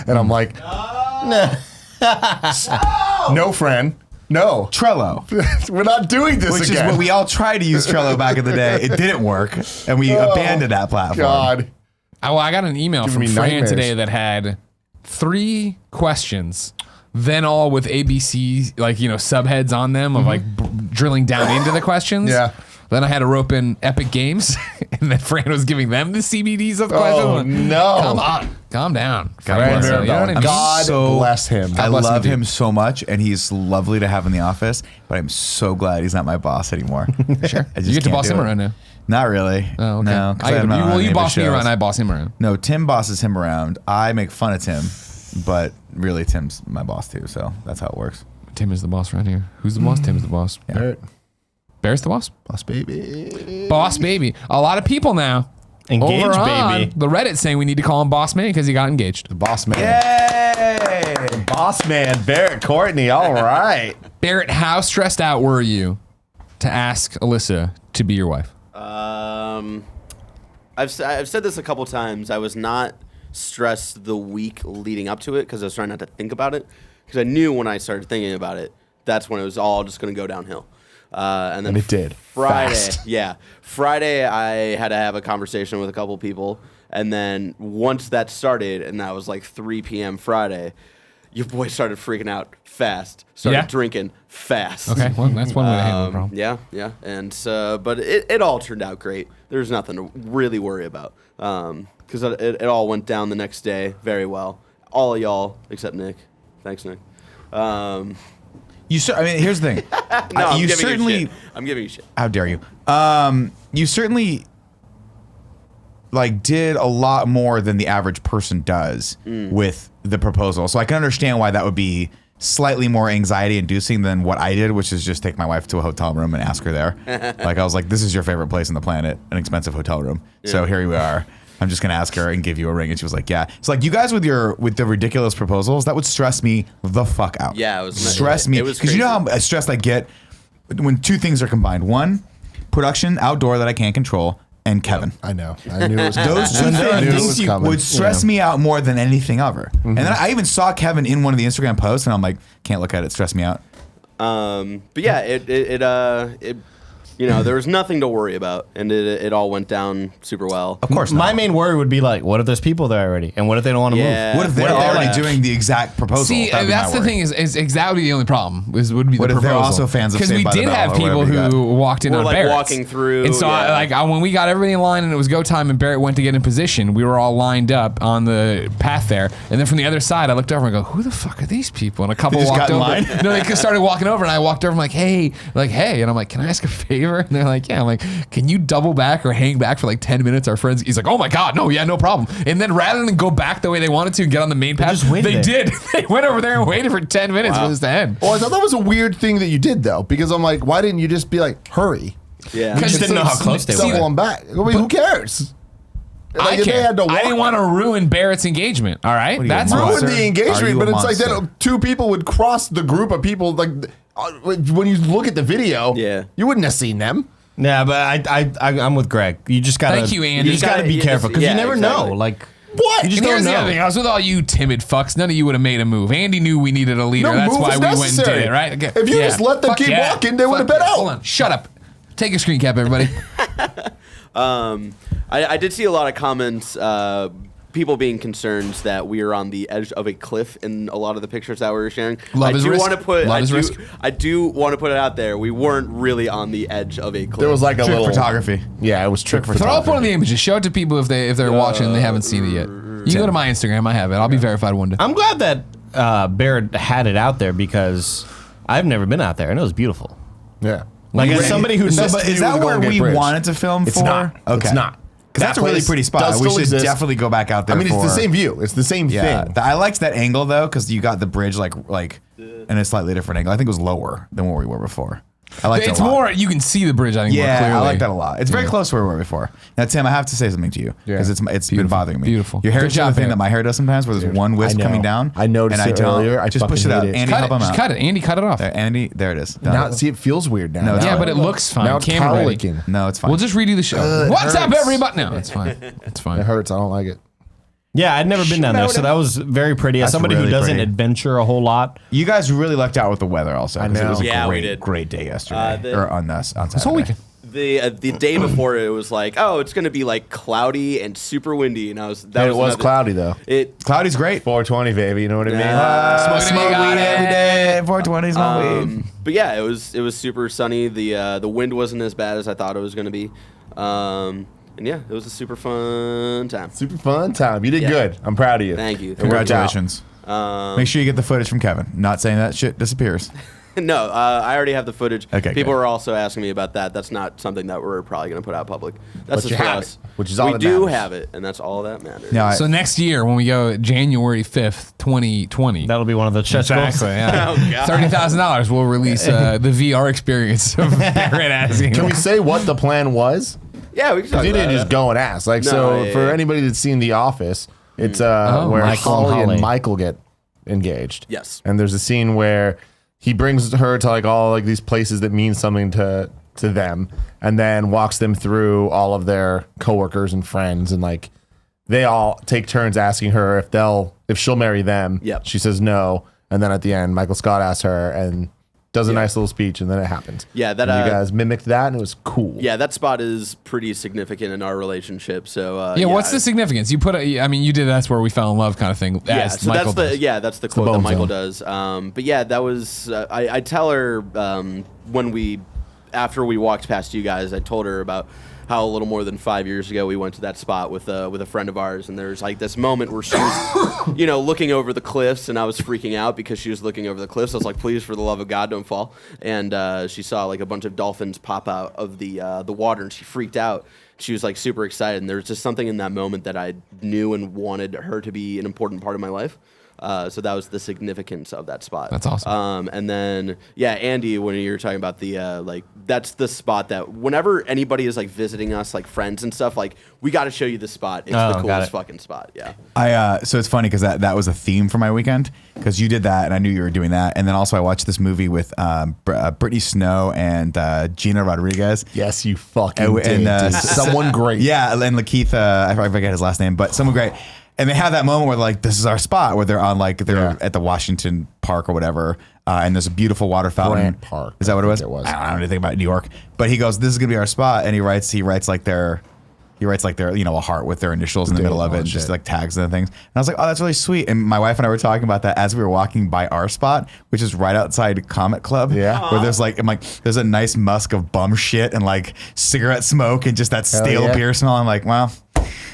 and I'm like, "No, Fran, no, Trello, we're not doing this which again." is what we all tried to use Trello back in the day. It didn't work, and we abandoned that platform. God, I got an email Giving from me Fran nightmares. today that had 3 questions, then all with ABC subheads on them of drilling down into the questions. Yeah. Then I had to rope in Epic Games, and then Fran was giving them the CBDs of the questions. Oh, no. Come on. Calm down. God You know what I mean? God bless him. I bless him, love dude. him so much, and he's lovely to have in the office. But I'm so glad he's not my boss anymore. Sure. I just You get to can't boss do him it. around now. Not really. Oh, okay. No. 'Cause I'm not on any you of boss his me around, shows. I boss him around. No, Tim bosses him around. I make fun of Tim, but really Tim's my boss too. So that's how it works. Tim is the boss around here. Who's the boss? Tim's the boss. Barrett, Barrett's the boss? boss baby. Boss baby. A lot of people now. Engaged, over on baby. the Reddit saying we need to call him boss man because he got engaged. The boss man. Yay! Boss man, Barrett Courtney. All right. Barrett, how stressed out were you to ask Alyssa to be your wife? I've said this a couple times. I was not stressed the week leading up to it because I was trying not to think about it because I knew when I started thinking about it, that's when it was all just going to go downhill. And then it did. Friday, Fast. Friday I had to have a conversation with a couple people, and then once that started, and that was like 3 p.m. Friday, your boy started freaking out fast. Started drinking fast. Okay, well, that's one way to handle the problem. Yeah, and but it all turned out great. There's nothing to really worry about because it all went down the next day very well. All of y'all except Nick. Thanks, Nick. I mean, here's the thing. No, you certainly. I'm giving you shit. How dare you? You certainly did a lot more than the average person does with the proposal. So I can understand why that would be slightly more anxiety inducing than what I did, which is just take my wife to a hotel room and ask her there. I was like, this is your favorite place on the planet, an expensive hotel room. Yeah. So here we are. I'm just gonna ask her and give you a ring, and she was like, "Yeah." It's like you guys with the ridiculous proposals that would stress me the fuck out. Yeah, it was stress me because you know how stressed I get when two things are combined. One, production outdoor that I can't control, and Kevin. I know. I knew it was Those two things would stress me out more than anything ever. And then I even saw Kevin in one of the Instagram posts, and I'm like, can't look at it, stress me out. But yeah, it there was nothing to worry about, and it all went down super well. Of course not. My main worry would be like, what if there's people there already? And what if they don't want to Yeah. move? What if they're already doing the exact proposal? See, That'd be that's my the worry. thing is that would be the only problem. Would be What the if they're proposal. also fans of Because Saved we by the did Bell have or people whatever you who walked in Or on like Barrett's. walking through, And so when we got everybody in line and it was go time and Barrett went to get in position, we were all lined up on the path there. And then from the other side, I looked over and go, who the fuck are these people? And a couple just walked got in over. line? No, they started walking over, and I walked over. I'm like, hey, and I'm like, can I ask a favor? And they're like, yeah. I'm like, can you double back or hang back for like 10 minutes? Our friends. He's like, oh my god, no, problem. And then rather than go back the way they wanted to and get on the main path, they did. They went over there and waited for 10 minutes for this to end. Well, I thought that was a weird thing that you did though, because I'm like, why didn't you just be like, hurry? Yeah. You just didn't know how close they Double were. them back. I mean, who cares? I if they care. had to I walk- didn't want to ruin Barrett's engagement. All right, What are you, that's a what. monster? Ruin the Are engagement, you a but it's like monster? then two people would cross the group of people. Like when you look at the video, you wouldn't have seen them. Yeah, but I'm with Greg. You just gotta. Thank you, Andy. You just gotta be You careful because yeah, you never exactly. know. Like What? You just And don't here's the know. other thing. I was with all you timid fucks. None of you would have made a move. Andy knew we needed a leader. No, That's move why is we went and did necessary. it, right? Okay. If you just let them Fuck keep yeah. walking, they would have Fuck been yeah. out. Hold on. Shut up. Take a screen cap, everybody. I did see a lot of comments, people being concerned that we are on the edge of a cliff in a lot of the pictures that we were sharing. Love is risk. I do want to put it out there. We weren't really on the edge of a cliff. There was like a Trick little photography. Yeah, it was trick Throw up photography. one of the images. Show it to people if they're watching and they haven't seen it yet. You can go to my Instagram. I have it. I'll be verified one day. I'm glad that Barrett had it out there because I've never been out there and it was beautiful. Yeah. Like as somebody who So, missed but you is with that the where Golden we Gate Bridge. wanted to film It's for? not. Okay. It's not. That's a That really place pretty spot. does We still should exist. definitely go back out there. I mean, it's the for- same view. It's the same Yeah, thing. I liked that angle though because you got the bridge like in a slightly different angle. I think it was lower than where we were before. I liked it It's a lot. more, you can see the bridge, I think, more Yeah, clearly. I like that a lot. It's very close to where we were before. Now, Tim, I have to say something to you because it's been bothering me. Beautiful. Your hair Good is the job, thing Barrett. that my hair does sometimes, where there's one wisp I know. coming down. I noticed and it don't. earlier. I just push it fucking out. hate it. Andy, Cut help it. him Just out. cut it. Andy, cut it off. There, Andy, there it is. Done. Now, see, it feels weird now. No, it's Yeah, fine. but it looks fine. Now it's Camera ready. cowlicking. No, it's fine. We'll just redo the show. it What's up, hurts. everybody? No, it's fine. It's fine. It hurts. I don't like it. Yeah, I'd never been down there, so that was very pretty. As That's somebody who really doesn't pretty. adventure a whole lot, You guys really lucked out with the weather also. 'Cause I It know. was a Yeah, we great, did. great day yesterday. The- or on Saturday. This whole weekend. the day before it was like, oh, it's gonna be like cloudy and super windy, and It was another- cloudy though. It Cloudy's great. 420, baby. You know what I mean? Smoke weed every day. 420 smoke weed. But yeah, it was super sunny. The wind wasn't as bad as I thought it was gonna be. And yeah, it was a super fun time. Super fun time. You did good. I'm proud of you. Thank you. Congratulations. Make sure you get the footage from Kevin. Not saying that shit disappears. No, I already have the footage. Okay, People good. are also asking me about that. That's not something that we're probably going to put out public. That's But just you for have us. it, which is all we that do matters. have it, and that's all that matters. No, So next year when we go January 5th, 2020. That'll be one of the chest goals. Exactly. Yeah. Oh, God. $30,000. We'll release the VR experience of Barrett asking. Can we say what the plan was? Yeah, we can talk You about didn't it. just go and ask. Like, No, so yeah, for yeah. anybody that's seen The Office, it's where Michael and Holly Holly. and Michael get engaged. Yes. And there's a scene where he brings her to like all like these places that mean something to them, and then walks them through all of their coworkers and friends, and like they all take turns asking her if she'll marry them. Yep. She says no, and then at the end, Michael Scott asks her and does a nice little speech, and then it happens. Yeah, that, And you guys mimicked that, and it was cool. Yeah, that spot is pretty significant in our relationship. So Yeah, what's the significance? You you did that's where we fell in love kind of thing. Yeah, as so Michael does. that's the quote that bone Michael zone. does. But yeah, that was I tell her after we walked past you guys, I told her about how a little more than 5 years ago we went to that spot with a friend of ours, and there's like this moment where she was, looking over the cliffs, and I was freaking out because she was looking over the cliffs. I was like, please, for the love of God, don't fall. And she saw like a bunch of dolphins pop out of the water, and she freaked out. She was like super excited, and there was just something in that moment that I knew and wanted her to be an important part of my life. So that was the significance of that spot. That's awesome. And then, yeah, Andy, when you were talking about the, that's the spot that whenever anybody is like visiting us, like friends and stuff, like we got to show you this spot. It's the coolest fucking spot. Yeah. So it's funny because that was a theme for my weekend because you did that and I knew you were doing that. And then also I watched this movie with Brittany Snow and Gina Rodriguez. Yes, you fucking did. Someone great. Yeah, and Lakeith, I forget his last name, but someone great. And they have that moment where like, this is our spot where they're on they're at the Washington Park or whatever. And there's a beautiful water fountain. Grant Park. Is that what it was? It was. I don't know anything about New York, but he goes, this is going to be our spot. And he writes like their, a heart with their initials in the middle of it and just like tags and things. And I was like, oh, that's really sweet. And my wife and I were talking about that as we were walking by our spot, which is right outside Comet Club. Yeah. Where there's there's a nice musk of bum shit and like cigarette smoke and just that stale beer smell. I'm like, well,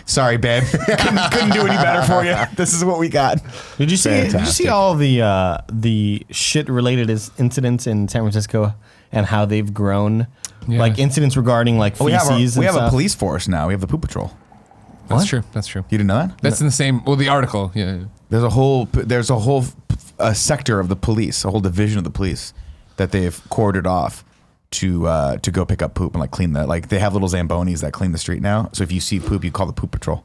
sorry, babe. couldn't do any better for you. This is what we got. Did you see all the shit related incidents in San Francisco and how they've grown? Yeah. Like incidents regarding like feces. We have stuff? a police force now. We have the Poop Patrol. That's true. That's true. You didn't know that? That's in the same. Well, the article. Yeah. There's a whole sector of the police, a whole division of the police that they've cordoned off to go pick up poop and like clean the they have little Zambonis that clean the street now. So if you see poop, you call the Poop Patrol.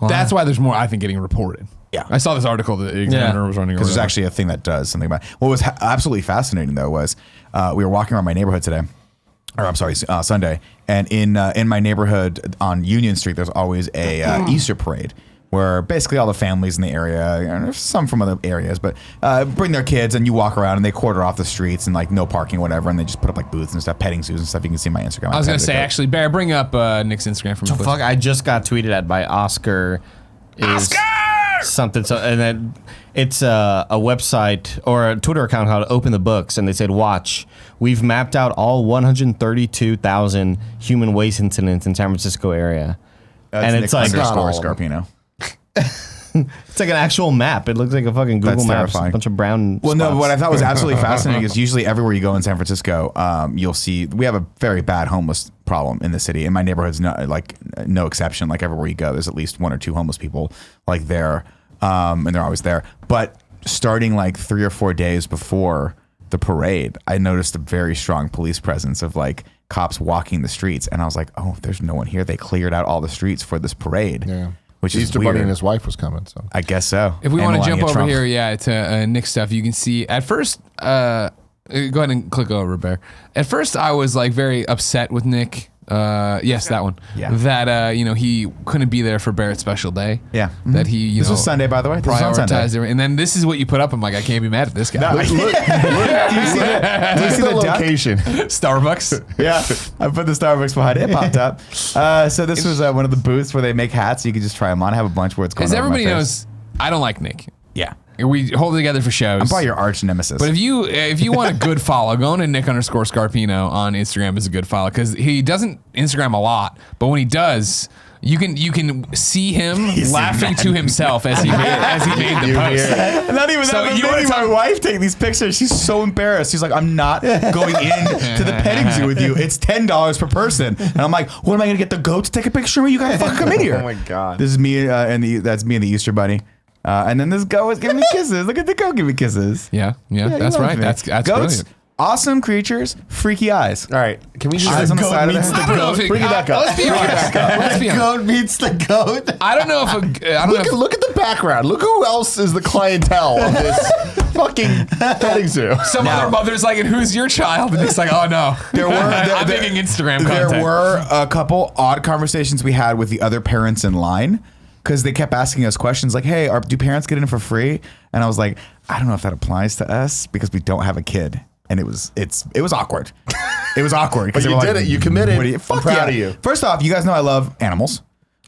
That's why there's more, I think, getting reported. Yeah. I saw this article that the Examiner was running over. Because there's actually a thing that does something about it. What was absolutely fascinating though was we were walking around my neighborhood today. Or I'm sorry, Sunday, and in my neighborhood on Union Street, there's always a Easter parade where basically all the families in the area, and there's some from other areas, but bring their kids and you walk around and they quarter off the streets and like no parking, whatever, and they just put up like booths and stuff, petting zoos and stuff. You can see my Instagram. I was gonna say actually, Barry, bring up Nick's Instagram from. Oh, fuck! I just got tweeted at by Oscar. Something so, and then it's a website or a Twitter account called Open the Books, and they said, "Watch, we've mapped out all 132,000 human waste incidents in San Francisco area." And it's like underscore Scarpino. It's like an actual map. It looks like a fucking Google Maps. A bunch of brown. Well, no, spots. but what I thought was absolutely fascinating is usually everywhere you go in San Francisco, you'll see we have a very bad homeless problem in the city. And my neighborhood's no exception. Like everywhere you go, there's at least one or two homeless people like there, and they're always there. But starting like 3 or 4 days before the parade, I noticed a very strong police presence of like cops walking the streets, and I was like, oh, there's no one here. They cleared out all the streets for this parade. Yeah. Which is Easter weird. Bunny and his wife was coming, so I guess so. If we And want to Melania jump over Trump. here, to Nick's stuff, you can see at first. Go ahead and click over, Bear. At first, I was like very upset with Nick. Yes, that one. Yeah. That he couldn't be there for Barrett's special day. Yeah. That he This was Sunday, by the way. This was on Sunday. prioritized it. And then this is what you put up. I'm like, I can't be mad at this guy. Do you see the the duck? location. Starbucks. Yeah, I put the Starbucks behind it. It popped up. So this was one of the booths where they make hats. You can just try them on. I have a bunch where it's going As over my everybody face. knows, I don't like Nick. Yeah. We hold it together for shows. I'm probably your arch nemesis. But if you want a good follow, going to Nick_Scarpino on Instagram is a good follow because he doesn't Instagram a lot, but when he does, you can see him laughing to himself as he made the post. Not even so that. You know my wife take these pictures. She's so embarrassed. She's like, I'm not going into the petting zoo with you. It's $10 per person. And I'm like, what am I gonna get the goat to take a picture of me? You gotta fucking come in here. Oh my god. This is me that's me and the Easter Bunny. And then this goat is giving me kisses. Look at the goat giving me kisses. Yeah, that's right. That's Goats, brilliant. awesome creatures, freaky eyes. All right, can we just Eyes on the side of the head. Bring it back up. Let's be honest. Let's be honest. Goat meets the goat. I don't know if Look at the background. Look who else is the clientele of this fucking petting zoo. some other mother's like, and who's your child? And it's like, oh no, I'm making Instagram content. There were a couple odd conversations we had with the other parents in line because they kept asking us questions like, hey, do parents get in for free? And I was like, I don't know if that applies to us because we don't have a kid. And it was awkward. It was awkward. But you did it. You committed. I'm proud of you. First off, you guys know I love animals.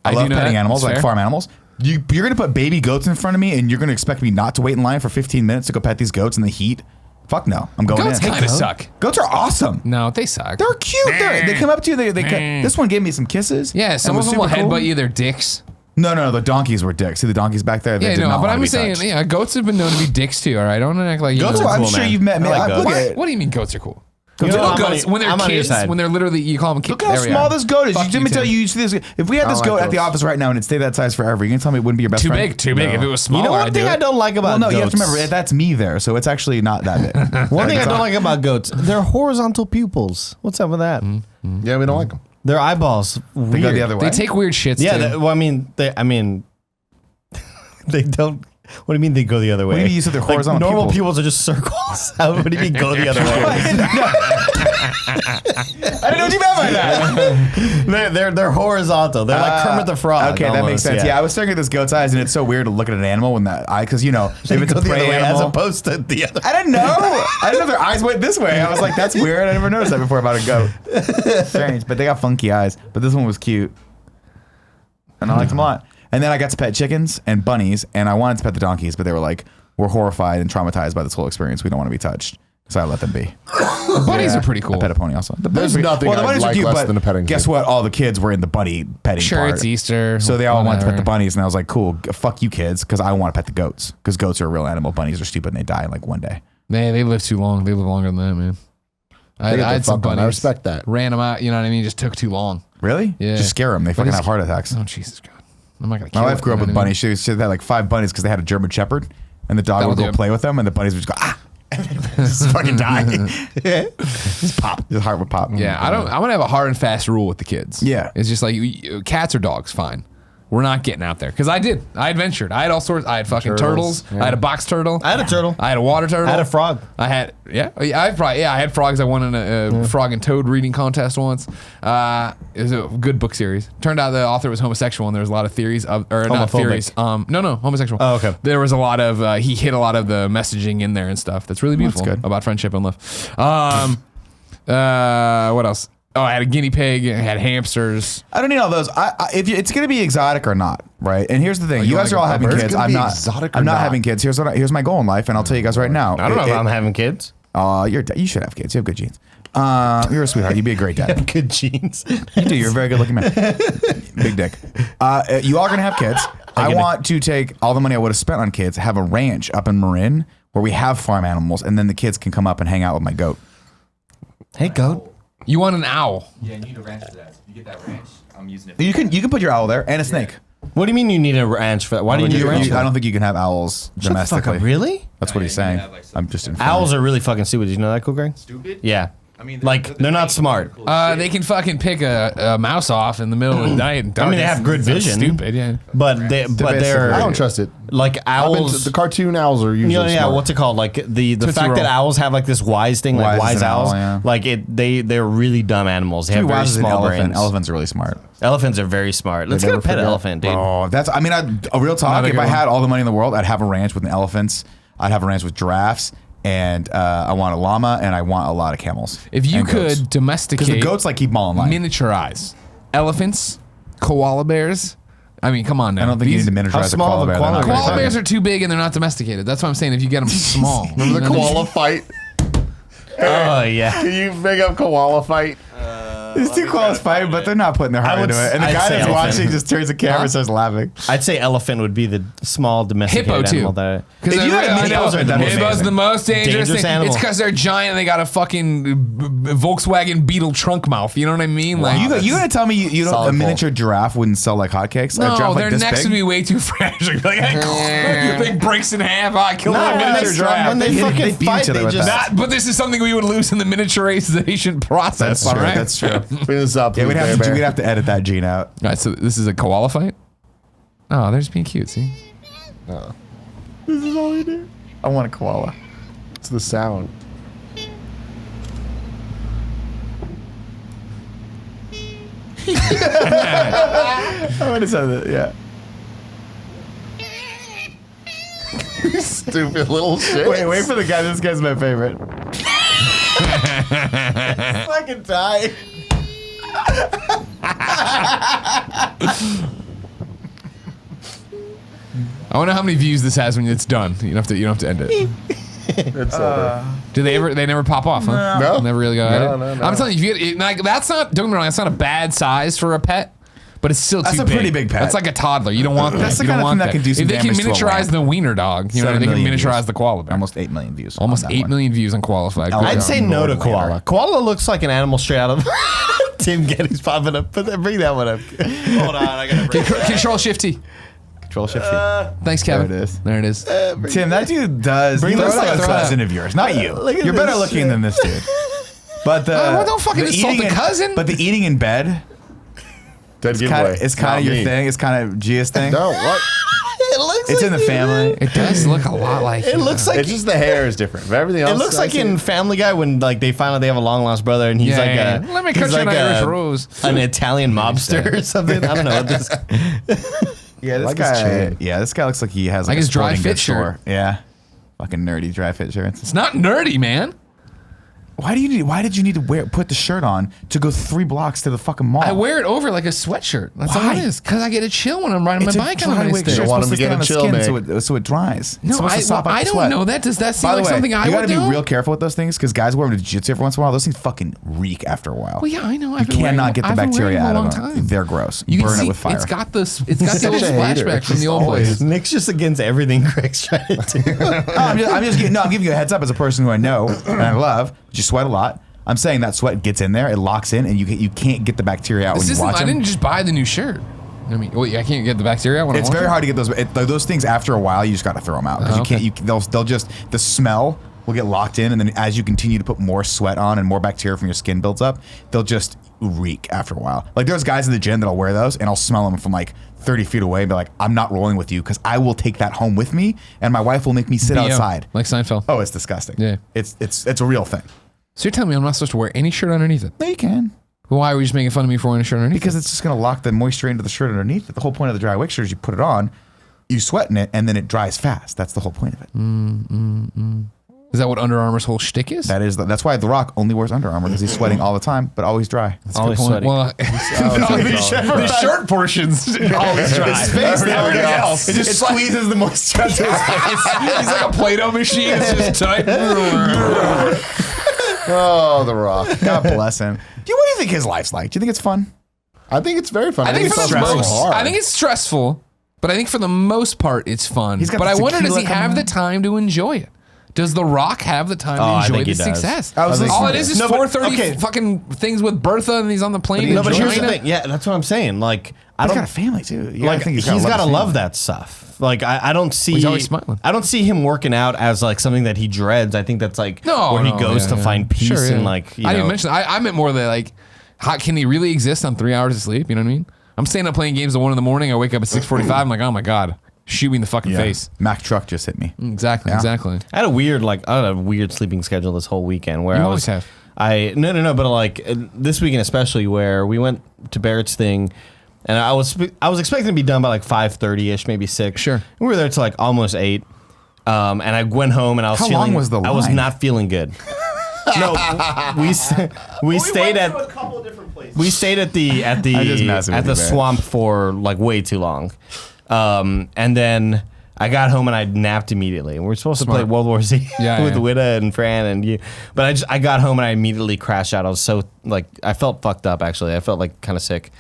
I love petting animals, like farm animals. You're going to put baby goats in front of me and you're going to expect me not to wait in line for 15 minutes to go pet these goats in the heat? Fuck no. I'm going Goats in. kind of suck. Goats are awesome. No, they suck. They're cute. They come up to you. This one gave me some kisses. Yeah, some of them will headbutt you. They're dicks. No, the donkeys were dicks. See the donkeys back there? They did not but want I'm to be saying, touched. goats have been known to be dicks too. All right, don't act like Goats, I'm sure you've met me. What do you mean goats are cool? Goats, when they're kids, when they're literally, you call them kids. Look how small this goat is. Let me tell you, see this. If we had this goat at the goats. office right now and it stayed that size forever, you can tell me it wouldn't be your best friend? Too big. If it was smaller, You know one thing I don't like about goats? you have to remember, that's me there, so it's actually not that big. One thing I don't like about goats, they're horizontal pupils. What's up with that? Yeah, we don't like them. Their eyeballs weird. They go the other way. They take weird shits. Yeah, too. well, I mean, they don't. What do you mean they go the other way? What do you mean you said they're horizontal normal pupils? pupils are just circles. What do you mean go the other way? I didn't know what you meant by that. They're horizontal. They're like Kermit the Frog. Okay, that makes almost, sense. Yeah, I was staring at this goat's eyes, and it's so weird to look at an animal when that eye, because if it's a the other prey way as animal, opposed to the other. I didn't know. I didn't know their eyes went this way. I was like, that's weird. I never noticed that before about a goat. Strange, but they got funky eyes. But this one was cute, and I liked them a lot. And then I got to pet chickens and bunnies, and I wanted to pet the donkeys, but they were like, we're horrified and traumatized by this whole experience. We don't want to be touched. So I let them be. The bunnies are pretty cool. I pet a pony also. There's nothing the I'd bunnies are like cute, less but than a petting guess zoo. what? All the kids were in the bunny petting Sure, part. it's Easter. So they all wanted to pet the whatever. bunnies, and I was like, cool, fuck you kids, because I want to pet the goats. Because goats are a real animal. Bunnies are stupid, and they die in like one day. They live too long. They live longer than that, man. I had some bunnies. I respect that. Ran them out. You know what I mean? Just took too long. Really? Yeah. Just scare them. They fucking have heart attacks. Oh, Jesus God. I'm not going to kill My wife grew up it, with you know what I bunnies. She had like 5 bunnies because they had a German Shepherd, and the dog That'll would go do it. play with them, and the bunnies would just go, ah! And then just fucking die. Just pop. His heart would pop. mean? Yeah, I want to have a hard and fast rule with the kids. Yeah. It's just like cats or dogs, fine. We're not getting out there. Because I adventured. I had all sorts. I had fucking turtles. Yeah. I had a box turtle. I had a turtle. I had a water turtle. I had a frog. I had I had frogs. I won in a frog and toad reading contest once. It was a good book series. Turned out the author was homosexual, and there was a lot of theories of, or not Homophobic. theories. No, homosexual. Oh, okay. There was a lot of he hit a lot of the messaging in there and stuff. That's really beautiful good. about friendship and love. What else? Oh, I had a guinea pig. I had hamsters. I don't need all those. It's going to be exotic or not, right? And here's the thing: you guys like are all a having bird? kids. It's gonna I'm be not. exotic or I'm not not? having kids. Here's my goal in life, and I'll tell you guys right now. I don't know if I'm having kids. You should have kids. You have good genes. You're a sweetheart. You'd be a great dad. Good genes. You do. You're a very good looking man. Big dick. You are going to have kids. I want to take all the money I would have spent on kids, have a ranch up in Marin where we have farm animals, and then the kids can come up and hang out with my goat. Hey, goat. You want an owl? Yeah, you need a ranch for that. If you get that ranch, I'm using it. You can put your owl there and a snake. What do you mean you need a ranch for that? Why do you need a ranch? for I that? don't think you can have owls Shut the fuck domestically. up. Really? That's what Yeah, he's you can saying. have, like, some- I'm just Owls are really fucking stupid. Did you know that, Cool Greg? Stupid? Yeah. I mean, Like, they're not smart. They can fucking pick a mouse off in the middle of the night. And I mean, they darkness. have good That's vision. Stupid, yeah. But they're I don't trust it. like owls. The cartoon owls are usually Yeah, smart. what's it called? Like the Tootsie fact that Roll. owls have like this wise thing, like Wise wise as an owl, owls. yeah. Like they're really dumb animals. They have very Wise as an small elephant. brains. Elephants are really smart. Elephants are very smart. Let's get a never pet forget. elephant, dude. Oh, a real talk. Another If good I one. had all the money in the world, I'd have a ranch with elephants. I'd have a ranch with giraffes, and I want a llama, and I want a lot of camels. If you and goats. could domesticate because the goats like keep them all in line. miniaturize elephants, koala bears, I mean, come on now. I don't think you need to miniaturize a koala bear. Koala bears are too big and they're not domesticated. That's what I'm saying. If you get them small. Remember the koala fight? Oh, yeah. Can you make up koala fight? These two koalas fight, but they're not putting their heart into it. And the guy that's watching just turns the camera and starts laughing. I'd say elephant would be the small domesticated animal. Because hippo's the most dangerous thing. Animal. It's because they're giant and they got a fucking Volkswagen Beetle trunk mouth. You know what I mean? Like, you gonna tell me you don't a miniature giraffe wouldn't sell like hotcakes? No, a giraffe their necks would be way too fragile. Like, thing breaks in half. I killed a miniature giraffe. When they fucking fight, they just... But this is something we would lose in the miniaturization process. That's true. Right? That's true. Clean this up. Yeah, we'd have to edit that gene out. All right, so this is a koala fight? Oh, they're just being cute, see? Oh. This is all we do. I want a koala. It's the sound. I want to say that, yeah. Stupid little shit. Wait for the guy. This guy's my favorite. fucking die. I wonder how many views this has when it's done. You don't have to end it. It's over. Do they ever? They never pop off, huh? No. Never really go at it. No. I'm telling you, if you get like that's not. Don't get me wrong. That's not a bad size for a pet, but it's still That's too a big. pretty big pet. That's like a toddler. You don't want that. That's the You kind don't of thing want that can do some If they can damage to a miniaturize lamb. the wiener dog, you know, 7 they can million miniaturize views. the koala bear. Almost 8 million views. Almost on that 8 one. million views on qualified. I'd say no to More koala. Koala looks like an animal straight out of Tim Gettys popping up. Bring that one up. Hold on, I gotta bring Control Shift T. Control Shift. Thanks, Kevin. There it is. There it is. Tim, that dude does. Bring Throw this it like up, a throw it cousin up. of yours, not you. Look at You're better this looking shit. than this dude. But well, don't fucking insult the cousin. But the eating in bed, Dead giveaway. it's kind of your thing. It's kind of Gia's thing. No, what? It looks It's like in the you. family. It does look a lot like It looks like It's just the hair is different. But everything else. it looks I like see in Family Guy when like they find out they have a long lost brother and he's like a Let me he's cut you an like Irish rose. an Italian mobster or something. I don't know what this. Yeah, this Like his guy. chain. Yeah, this guy looks like he has like his a dry sporting fit goods shirt. store. Yeah, fucking nerdy dry fit shirts. It's not nerdy, man. Why did you need to put the shirt on to go 3 blocks to the fucking mall? I wear it over like a sweatshirt. That's all Why? it is. Because I get a chill when I'm riding It's my a bike on a dry nice wick day. shirt. want It's him to supposed get stay a on the chill, skin so it dries. It's No, supposed to sop up I the don't sweat. know that. Does that seem By the like way, something I you would gotta do? be real careful with those things because guys wear them to jiu-jitsu every once in a while. Those things fucking reek after a while. Well, yeah, I know. You cannot get the bacteria out of them. them. They're gross. You can Burn see it with fire. It's got the old a hater. splashback from the old Always. place. Nick's just against everything Greg's trying to do. I'm giving you a heads up as a person who I know and I love. You sweat a lot. I'm saying that sweat gets in there, it locks in, and you can't get the bacteria out when you watch I them. didn't just buy the new shirt. I mean, I can't get the bacteria out when I It's want very it? hard to get those things after a while. You just got to throw them out because Oh, okay. you can't. They'll just the smell will get locked in, and then as you continue to put more sweat on and more bacteria from your skin builds up, they'll just reek after a while. Like there's guys in the gym that'll wear those, and I'll smell them from like 30 feet away and be like, I'm not rolling with you because I will take that home with me, and my wife will make me sit BO, outside. like Seinfeld. Oh, it's disgusting. Yeah. It's a real thing. So you're telling me I'm not supposed to wear any shirt underneath it? No, you can. Why are we just making fun of me for wearing a shirt underneath? Because it's just going to lock the moisture into the shirt underneath it. The whole point of the dry wick shirt is you put it on, you sweat in it, and then it dries fast. That's the whole point of it. Is that what Under Armour's whole shtick is? That's why The Rock only wears Under Armour because he's sweating all the time, but always dry. Always Good point. sweating. Well, the shirt portions always dry. His face, Everything else. it just squeezes the moisture out of his face. He's like a Play-Doh machine. It's just tight. Oh, The Rock. God bless him. What do you think his life's like? Do you think it's fun? I think it's very fun. I think it's for the stressful. most, Hard. I think it's stressful, but I think for the most part it's fun. He's got But the I wonder, does he tequila have coming the time to enjoy it? Does The Rock have the time I to enjoy think he the does. success? I was All listening it to is this. is No, but- 4:30 okay. fucking things with Bertha, and he's on the plane. No, but here's the China. thing. Yeah, that's what I'm saying. Like, I He's don't got a family too. You like think he's gotta got to his love family. that stuff. Like I don't see He's always smiling. I don't see him working out as like something that he dreads. I think that's like where he goes to find peace Sure, yeah. and like you I know. didn't mention that. I meant more that like, how can he really exist on 3 hours of sleep? You know what I mean? I'm staying up playing games at 1 a.m. I wake up at 6:45. I'm like, oh my god, shoot me in the fucking Yeah. face. Mack truck just hit me. Exactly, Yeah. exactly. I had a weird sleeping schedule this whole weekend where You I always was have. No, but like this weekend especially where we went to Barrett's thing. And I was expecting to be done by like 5:30ish, maybe 6. Sure. And we were there till like almost 8. And I went home and I was How feeling. long was the I was line? not feeling good. No, we stayed at. a couple different places. we stayed at the swamp for like way too long, and then I got home and I napped immediately. And we're supposed to play World War Z with Whitta and Fran and you, but I got home and I immediately crashed out. I was so like I felt fucked up actually. I felt like kind of sick,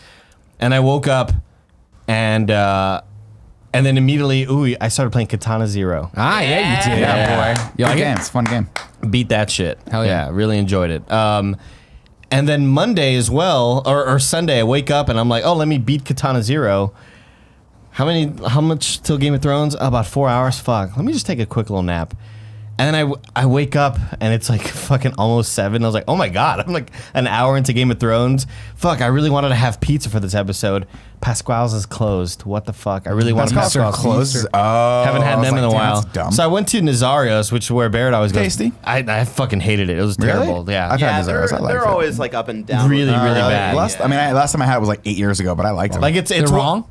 and I woke up and then immediately I started playing Katana Zero. Ah, yeah, you did. Yeah, boy. You like it? It's a fun game. Beat that shit. Hell yeah. Really enjoyed it. And then Monday as well, or Sunday, I wake up and I'm like, oh, let me beat Katana Zero. How much till Game of Thrones? Oh, about 4 hours. Fuck. Let me just take a quick little nap. And then I wake up and it's like fucking almost 7. I was like, oh my God, I'm like an hour into Game of Thrones. Fuck, I really wanted to have pizza for this episode. Pasquale's is closed. What the fuck? I really wanted Pasquale's closed. Oh, haven't had them in a while. Dumb. So I went to Nazarios, which is where Barrett always goes. Tasty. I fucking hated it. It was terrible. Really? Yeah. I've had Nazarios. I like they're it. always like up and down. Really bad. Last time I had it was like 8 years ago, but I liked it. Like it's They're wrong?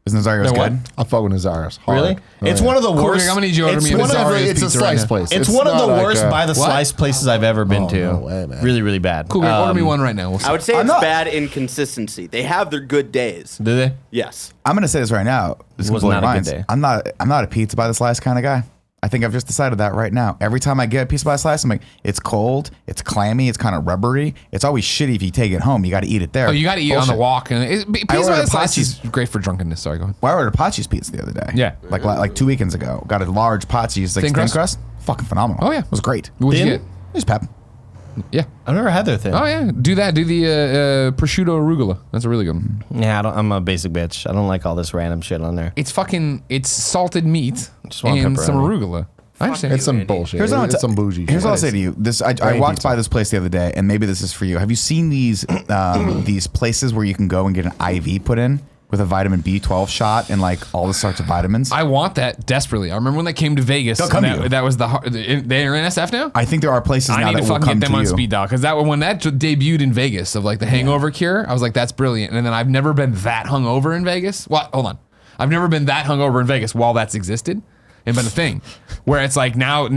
Is Nazarios They're good? I fuck with Nazarios. Really? It's one of the worst. I'm gonna need you to order me a Nazarios It's a pizza slice right now. place. It's one of not the like worst by the slice places I've ever been to. no way, man. Really, really bad. Cool, order me one right now. We'll see. I would say it's bad inconsistency. They have their good days. Do they? Yes. I'm gonna say this right now. This was can blow not your a good minds. day. I'm not a pizza by the slice kind of guy. I think I've just decided that right now. Every time I get a pizza by the slice, I'm like, it's cold, it's clammy, it's kind of rubbery. It's always shitty if you take it home. You got to eat it there. Oh, you got to eat it on the walk. And pizza by ordered the slice Pachi's- is great for drunkenness. Sorry, go ahead. Well, I ordered Pachi's pizza the other day. Yeah. like 2 weekends ago. Got a large Pachi's like Thin crust? Fucking phenomenal. Oh, yeah. It was great. What'd you Thin? get? Just pep. Yeah. I've never had their thing. Oh, yeah. Do that. Do the prosciutto arugula. That's a really good one. Yeah, I'm a basic bitch. I don't like all this random shit on there. It's salted meat Just want and some pepperoni. arugula. I understand. It's some bullshit. Here's It's some bougie. Here's shit. what I'll say to you. I walked pizza. by this place the other day, and maybe this is for you. Have you seen these these places where you can go and get an IV put in with a vitamin B12 shot and like all the sorts of vitamins? I want that desperately. I remember when they came to Vegas. They'll come to you. That was they're in SF now? I think there are places I now need that to will fucking come get them to on you. speed dial because when that debuted in Vegas of like the hangover cure, I was like, that's brilliant. And then I've never been that hungover in Vegas. Well, hold on, I've never been that hungover in Vegas while that's existed and been a thing. Where it's like now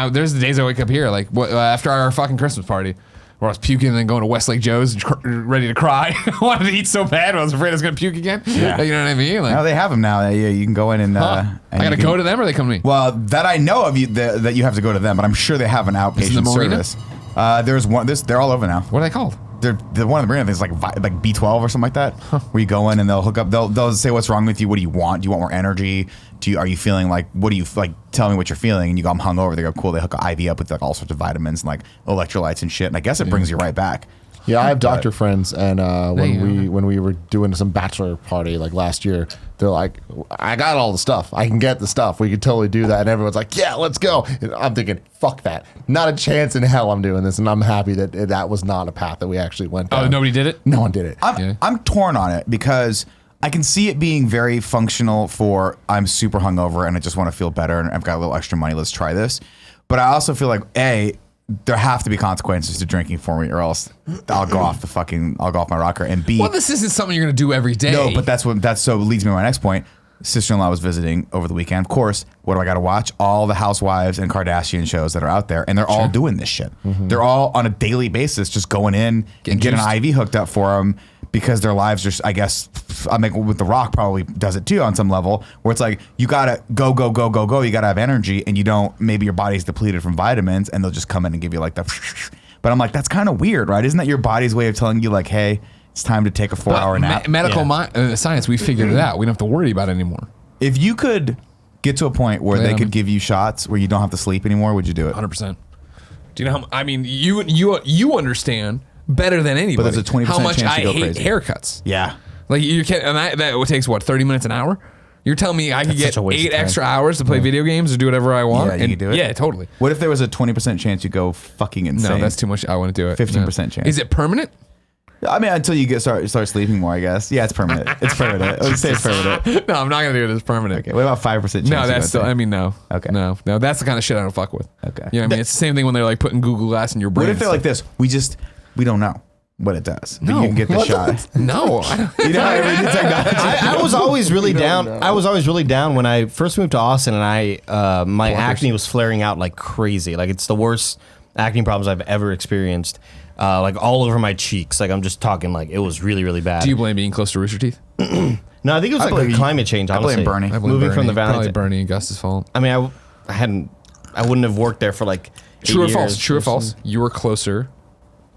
there's the days I wake up here like after our fucking Christmas party. Where I was puking and then going to Westlake Joe's and ready to cry. I wanted to eat so bad, I was afraid I was going to puke again. Yeah. You know what I mean? Like, No, they have them now. Yeah, you can go in and. I and got to you go can- to them or they come to me? Well, that I know of you that you have to go to them, but I'm sure they have an in the outpatient marina? service. There's one. They're all over now. What are they called? They're one of the marina things like B12 or something like that, where you go in and they'll hook up. They'll say what's wrong with you. What do you want? Do you want more energy? Are you feeling like? What do you like? Tell me what you're feeling. And you go, I'm hungover. They go, cool. They hook an IV up with like all sorts of vitamins and like electrolytes and shit. And I guess it brings you right back. Yeah, I have doctor friends, and you when we were doing some bachelor party like last year, they're like, "I got all the stuff. I can get the stuff. We could totally do that." And everyone's like, "Yeah, let's go." And I'm thinking, "Fuck that! Not a chance in hell I'm doing this." And I'm happy that that was not a path that we actually went down. Oh, nobody did it? No one did it. I'm torn on it because I can see it being very functional for I'm super hungover and I just want to feel better and I've got a little extra money. Let's try this. But I also feel like there have to be consequences to drinking for me, or else I'll go off my rocker. And B, Well, this isn't something you're going to do every day. no, but that's so leads me to my next point. Sister-in-law was visiting over the weekend. Of course, what do I got to watch? All the Housewives and Kardashian shows that are out there, and they're all doing this shit. They're all on a daily basis just going in and getting an IV hooked up for them because their lives are, I guess, I mean, with The Rock probably does it too on some level, where it's like, you got to go. You got to have energy, and you don't, maybe your body's depleted from vitamins, and they'll just come in and give you like the, but I'm like, that's kind of weird, right? Isn't that your body's way of telling you like, hey, it's time to take a 4-hour nap? Medical science, we figured it out. We don't have to worry about it anymore. If you could get to a point where they could give you shots where you don't have to sleep anymore, would you do it? 100%. Do you know how? I mean, you understand better than anybody. But there's a 20% how much chance I you go hate crazy. haircuts. Yeah. Like you can't, and that takes what 30 minutes an hour. You're telling me I could get such a waste 8 of time. extra hours to play video games or do whatever I want? Yeah, you and, can do it. Yeah, totally. What if there was a 20% chance you go fucking insane? No, that's too much. I want to do it. 15% chance. Is it permanent? I mean, until you start sleeping more, I guess. Yeah, it's permanent. It's permanent. Let's say it's permanent. No, I'm not gonna do it. It's permanent. Okay. What about 5% chance? No, you that's go still. insane? I mean, no. Okay. No, that's the kind of shit I don't fuck with. Okay. You know what I mean? It's the same thing when they're like putting Google Glass in your brain. What if they're like this? We don't know what it does. But No. you can get the shot. No, I don't. You know how every technology. I was always really down. I was always really down when I first moved to Austin, and my acne was flaring out like crazy. Like it's the worst acne problems I've ever experienced. Like all over my cheeks. Like I'm just talking like it was really, really bad. Do you blame being close to Rooster Teeth? No, I think it was like a climate change, honestly. I blame Bernie. Moving from the valley. Probably Bernie and Gus's fault. I mean, I wouldn't have worked there for like 8 True or years. false? True or false? You were closer.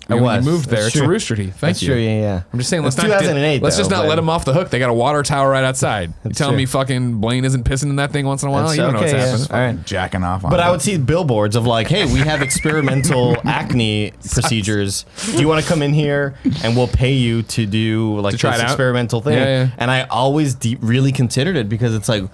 I when was. you moved there That's to true. Rooster Teeth. Thank That's you. true, yeah. I'm just saying, let's It's not 2008, let's just though, not but- let them off the hook. They got a water tower right outside. You telling true. me fucking Blaine isn't pissing in that thing once in a while? That's You don't know what's okay, yeah. happening. All right. Jacking off on But it. I would see billboards of like, hey, we have experimental acne procedures. Do you want to come in here and we'll pay you to do like try this it out? experimental thing? Yeah. And I always really considered it because it's like,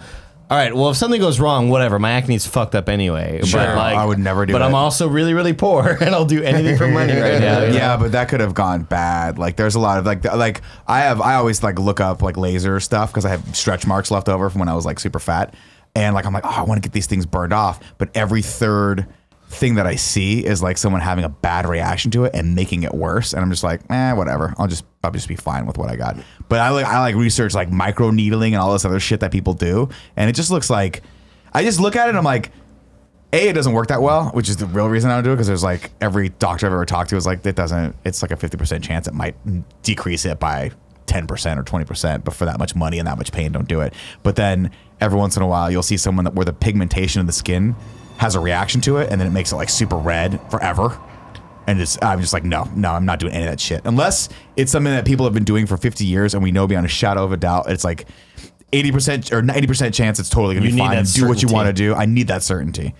all right, well, if something goes wrong, whatever. My acne's fucked up anyway. Sure, But like, I would never do But it. I'm also really, really poor, and I'll do anything for money right now. you know? Yeah, but that could have gone bad. Like, there's a lot of like I always like look up like laser stuff because I have stretch marks left over from when I was like super fat, and like I'm like, oh, I want to get these things burned off. But every third thing that I see is like someone having a bad reaction to it and making it worse, and I'm just like, whatever. I'll just be fine with what I got. But I like research like micro needling and all this other shit that people do, and it just looks like I just look at it and I'm like, it doesn't work that well, which is the real reason I don't do it, because there's like every doctor I've ever talked to is like, it's like a 50% chance it might decrease it by 10% or 20%, but for that much money and that much pain, don't do it. But then every once in a while, you'll see someone where the pigmentation of the skin has a reaction to it, and then it makes it like super red forever. And I'm just like, no, I'm not doing any of that shit. Unless it's something that people have been doing for 50 years and we know beyond a shadow of a doubt, it's like 80% or 90% chance it's totally going to be fine and do what you want to do. I need that certainty.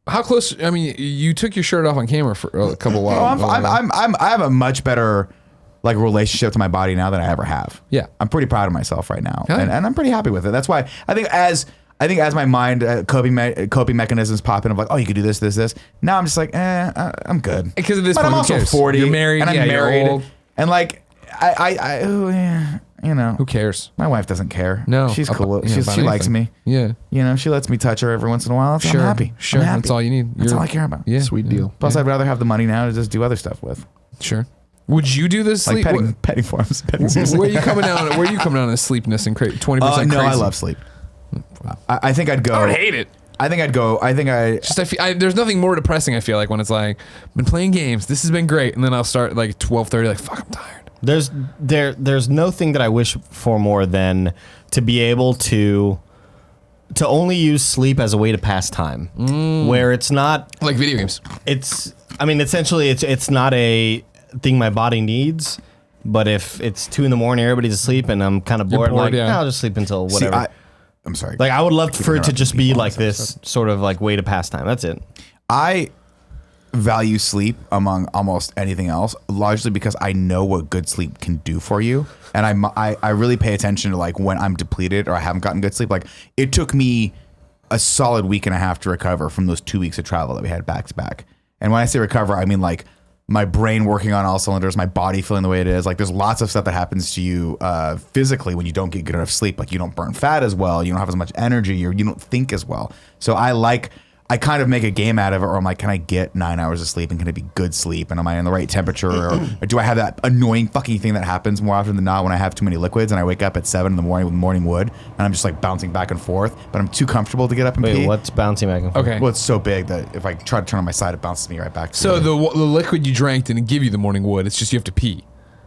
How close? I mean, you took your shirt off on camera for a couple while. I have a much better like relationship to my body now than I ever have. Yeah. I'm pretty proud of myself right now, Okay. and I'm pretty happy with it. That's why I think as my mind coping mechanisms pop in of like, oh, you could do this. Now I'm just like, I'm good. Because at this But point, I'm who also cares? 40. You're married. And I'm yeah, you're married. old. And like, you know, Who cares? my wife doesn't care. No, she's cool. yeah, about She likes anything. me. Yeah. You know, she lets me touch her every once in a while. So I'm happy. Sure. I'm happy. That's all you need. That's all I care about. Yeah. Sweet deal. Plus, I'd rather have the money now to just do other stuff with, Sure. Would you do this? like Sleep? petting forms. Where are you coming down? Where are you coming down on sleepiness and 20% crazy? No, I love sleep. I think I'd go. I would hate it. I think I'd go. Just there's nothing more depressing. I feel like when it's like, been playing games. This has been great, and then I'll start like 12:30. Like, fuck, I'm tired. There's no thing that I wish for more than to be able to only use sleep as a way to pass time, where it's not Like video games. Essentially it's not a thing my body needs, but if it's 2 a.m, everybody's asleep and I'm kind of bored, bored, like, yeah. I'll just sleep until whatever. I'm sorry. Like I would love for it to just be like interrupting this sort of like way to pass time. That's it. I value sleep among almost anything else, largely because I know what good sleep can do for you, and I really pay attention to like when I'm depleted or I haven't gotten good sleep. Like it took me a solid week and a half to recover from those 2 weeks of travel that we had back to back. And when I say recover, I mean like my brain working on all cylinders, my body feeling the way it is. Like there's lots of stuff that happens to you physically when you don't get good enough sleep. Like you don't burn fat as well. You don't have as much energy, or you don't think as well. So I kind of make a game out of it, or I'm like, can I get 9 hours of sleep, and can it be good sleep, and am I in the right temperature, or do I have that annoying fucking thing that happens more often than not when I have too many liquids and I wake up at 7 in the morning with morning wood and I'm just like bouncing back and forth, but I'm too comfortable to get up and pee. Wait, what's bouncing back and forth? Okay. Well, it's so big that if I try to turn on my side, it bounces me right back. So the liquid you drank didn't give you the morning wood. It's just you have to pee.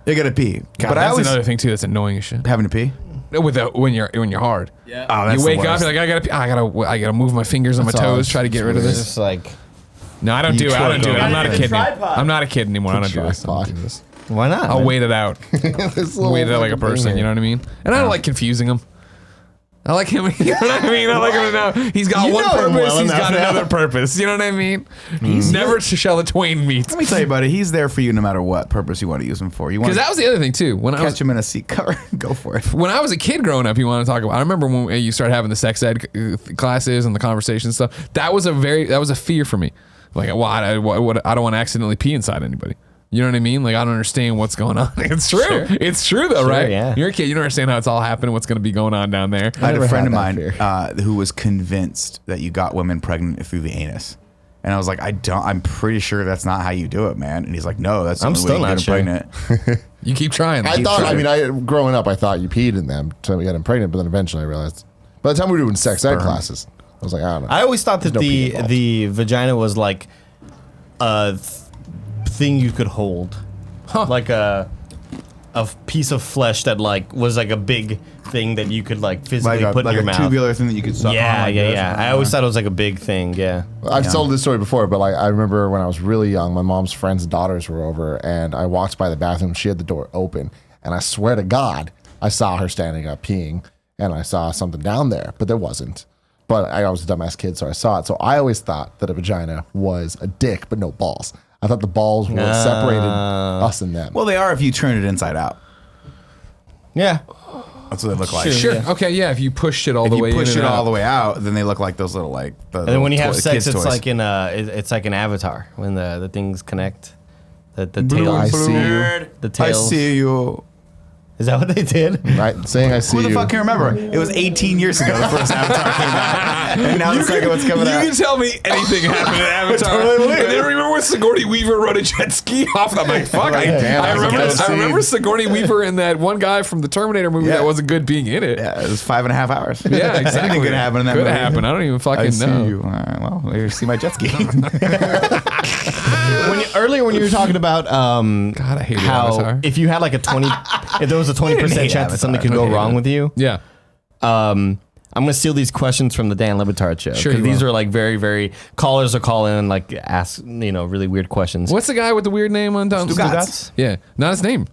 you gotta pee. God, But I that's always another thing too. That's annoying as shit. having to pee. When you're hard. Yeah. Oh, that's You wake the up, worst. you're like, I gotta move my fingers on my That's all. toes, try to get rid of It's this. just like, No, I don't do it. I don't do it. I'm not a kid anymore. Tripod. I'm not a kid anymore. I don't do this. I don't Tripod. do this. why not? I'll man? wait it out. Wait it out like a person. You know what I mean? And I don't like confusing him. I like him. You know what I mean? I like him now. He's got You one know him purpose. well He's enough got now. another purpose. You know what I mean? He's never shall the twain meet. Let me tell you, buddy, he's there for you no matter what purpose you want to use him for. You want Because to that was the other thing too. When I was catch him in a seat cover, go for it. when I was a kid growing up, you want to talk about. I remember when you started having the sex ed classes and the conversation and stuff. That was a fear for me. Like, well, I don't want to accidentally pee inside anybody. You know what I mean? Like, I don't understand what's going on. It's true. Sure. It's true though, Sure, right? yeah. You're a kid. You don't understand how it's all happening. What's going to be going on down there? I had a never friend had of that mine who was convinced that you got women pregnant through the anus. And I was like, I'm pretty sure that's not how you do it, man. And he's like, no, that's the I'm only way still you not get sure. them pregnant. You keep trying. I thought, growing up, I thought you peed in them to get him pregnant, but then eventually I realized. By the time we were doing sex ed classes, I was like, I don't know. I always thought that There's no pee involved. the vagina was like thing you could hold, like a piece of flesh that like was like a big thing that you could like physically put in your mouth. Tubular thing that you could suck on. Yeah. I always thought it was like a big thing. Yeah. I've told this story before, but like I remember when I was really young, my mom's friends' daughters were over, and I walked by the bathroom. She had the door open, and I swear to God, I saw her standing up peeing, and I saw something down there, but there wasn't. But I was a dumbass kid, so I saw it. So I always thought that a vagina was a dick, but no balls. I thought the balls were what separated us and them. Well, they are if you turn it inside out. Yeah. That's what they look like. Sure. Yeah. Okay. Yeah. If you push it all the way in, push it and all out. the way out, then they look like those little like. And then when you have sex, it's toys. like it's like an Avatar when the things connect. The tail. I see you. The tails. I see you. Is that what they did? Right, saying I see Who you. the fuck can remember? It was 18 years ago the first Avatar came out, and now the second one's coming out. You can tell me anything happened in Avatar. And then remember when Sigourney Weaver rode a jet ski off? I'm like, fuck. I remember Sigourney Weaver and that one guy from the Terminator movie that wasn't good being in it. Yeah, it was 5.5 hours. Yeah, exactly. Anything could happen in that movie. Could happen. I don't even fucking I see know. you. All right, well, there you see my jet ski. Earlier when you were talking about God, I hate how Avatar. if you had like if there was a 20% chance that something could go wrong with you. Yeah. I'm gonna steal these questions from the Dan Le Batard show. Sure, 'cause you these will. are like very, very callers are calling and like ask really weird questions. What's the guy with the weird name on Stugotz. Yeah, not his name.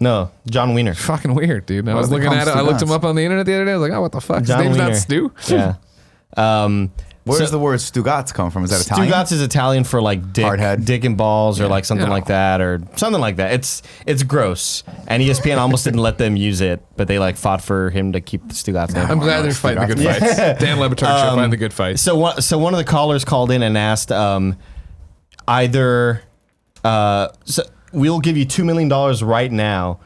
No, John Wiener. Fucking weird, dude. I was do they looking call at it. him I looked him Stugotz? up on the internet the other day. I was like, oh, what the fuck? John His name's Wiener. not Stu. Yeah. Where does the word Stugotz come from? Is that Italian? Stugotz is Italian for like dick and balls or like something like that or something like that. It's gross. And ESPN almost didn't let them use it, but they like fought for him to keep the Stugotz name. I'm glad they're fighting the good fights. Dan Le Batard show fighting the good fights. So one of the callers called in and asked either so we'll give you $2 million right now,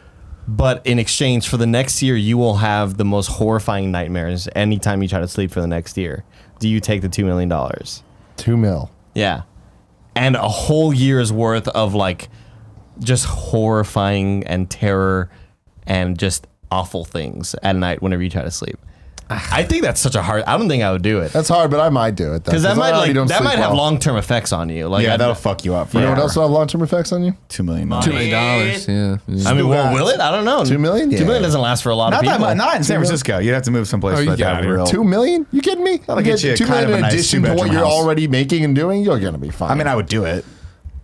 but in exchange for the next year you will have the most horrifying nightmares anytime you try to sleep for the next year. Do you take the $2 million? $2 million. Yeah. And a whole year's worth of like just horrifying and terror and just awful things at night whenever you try to sleep. I think that's such a hard. I don't think I would do it That's hard, but I might do it. because that might I already don't that sleep might have well. long-term effects on you. Like Yeah, that'll fuck you up. You know what else will have long-term effects on you? $2 million. $2 million. Yeah. I mean, will it? I don't know. $2 million? $2 million doesn't last for a lot Not of that people. much. Not in San Francisco. You'd have to move someplace. Oh, for you that to got have it. real. $2 million? You kidding me? That'll get you $2 kind of million a in nice addition to what two-bedroom you're house. already making and doing. You're gonna be fine. I mean, I would do it.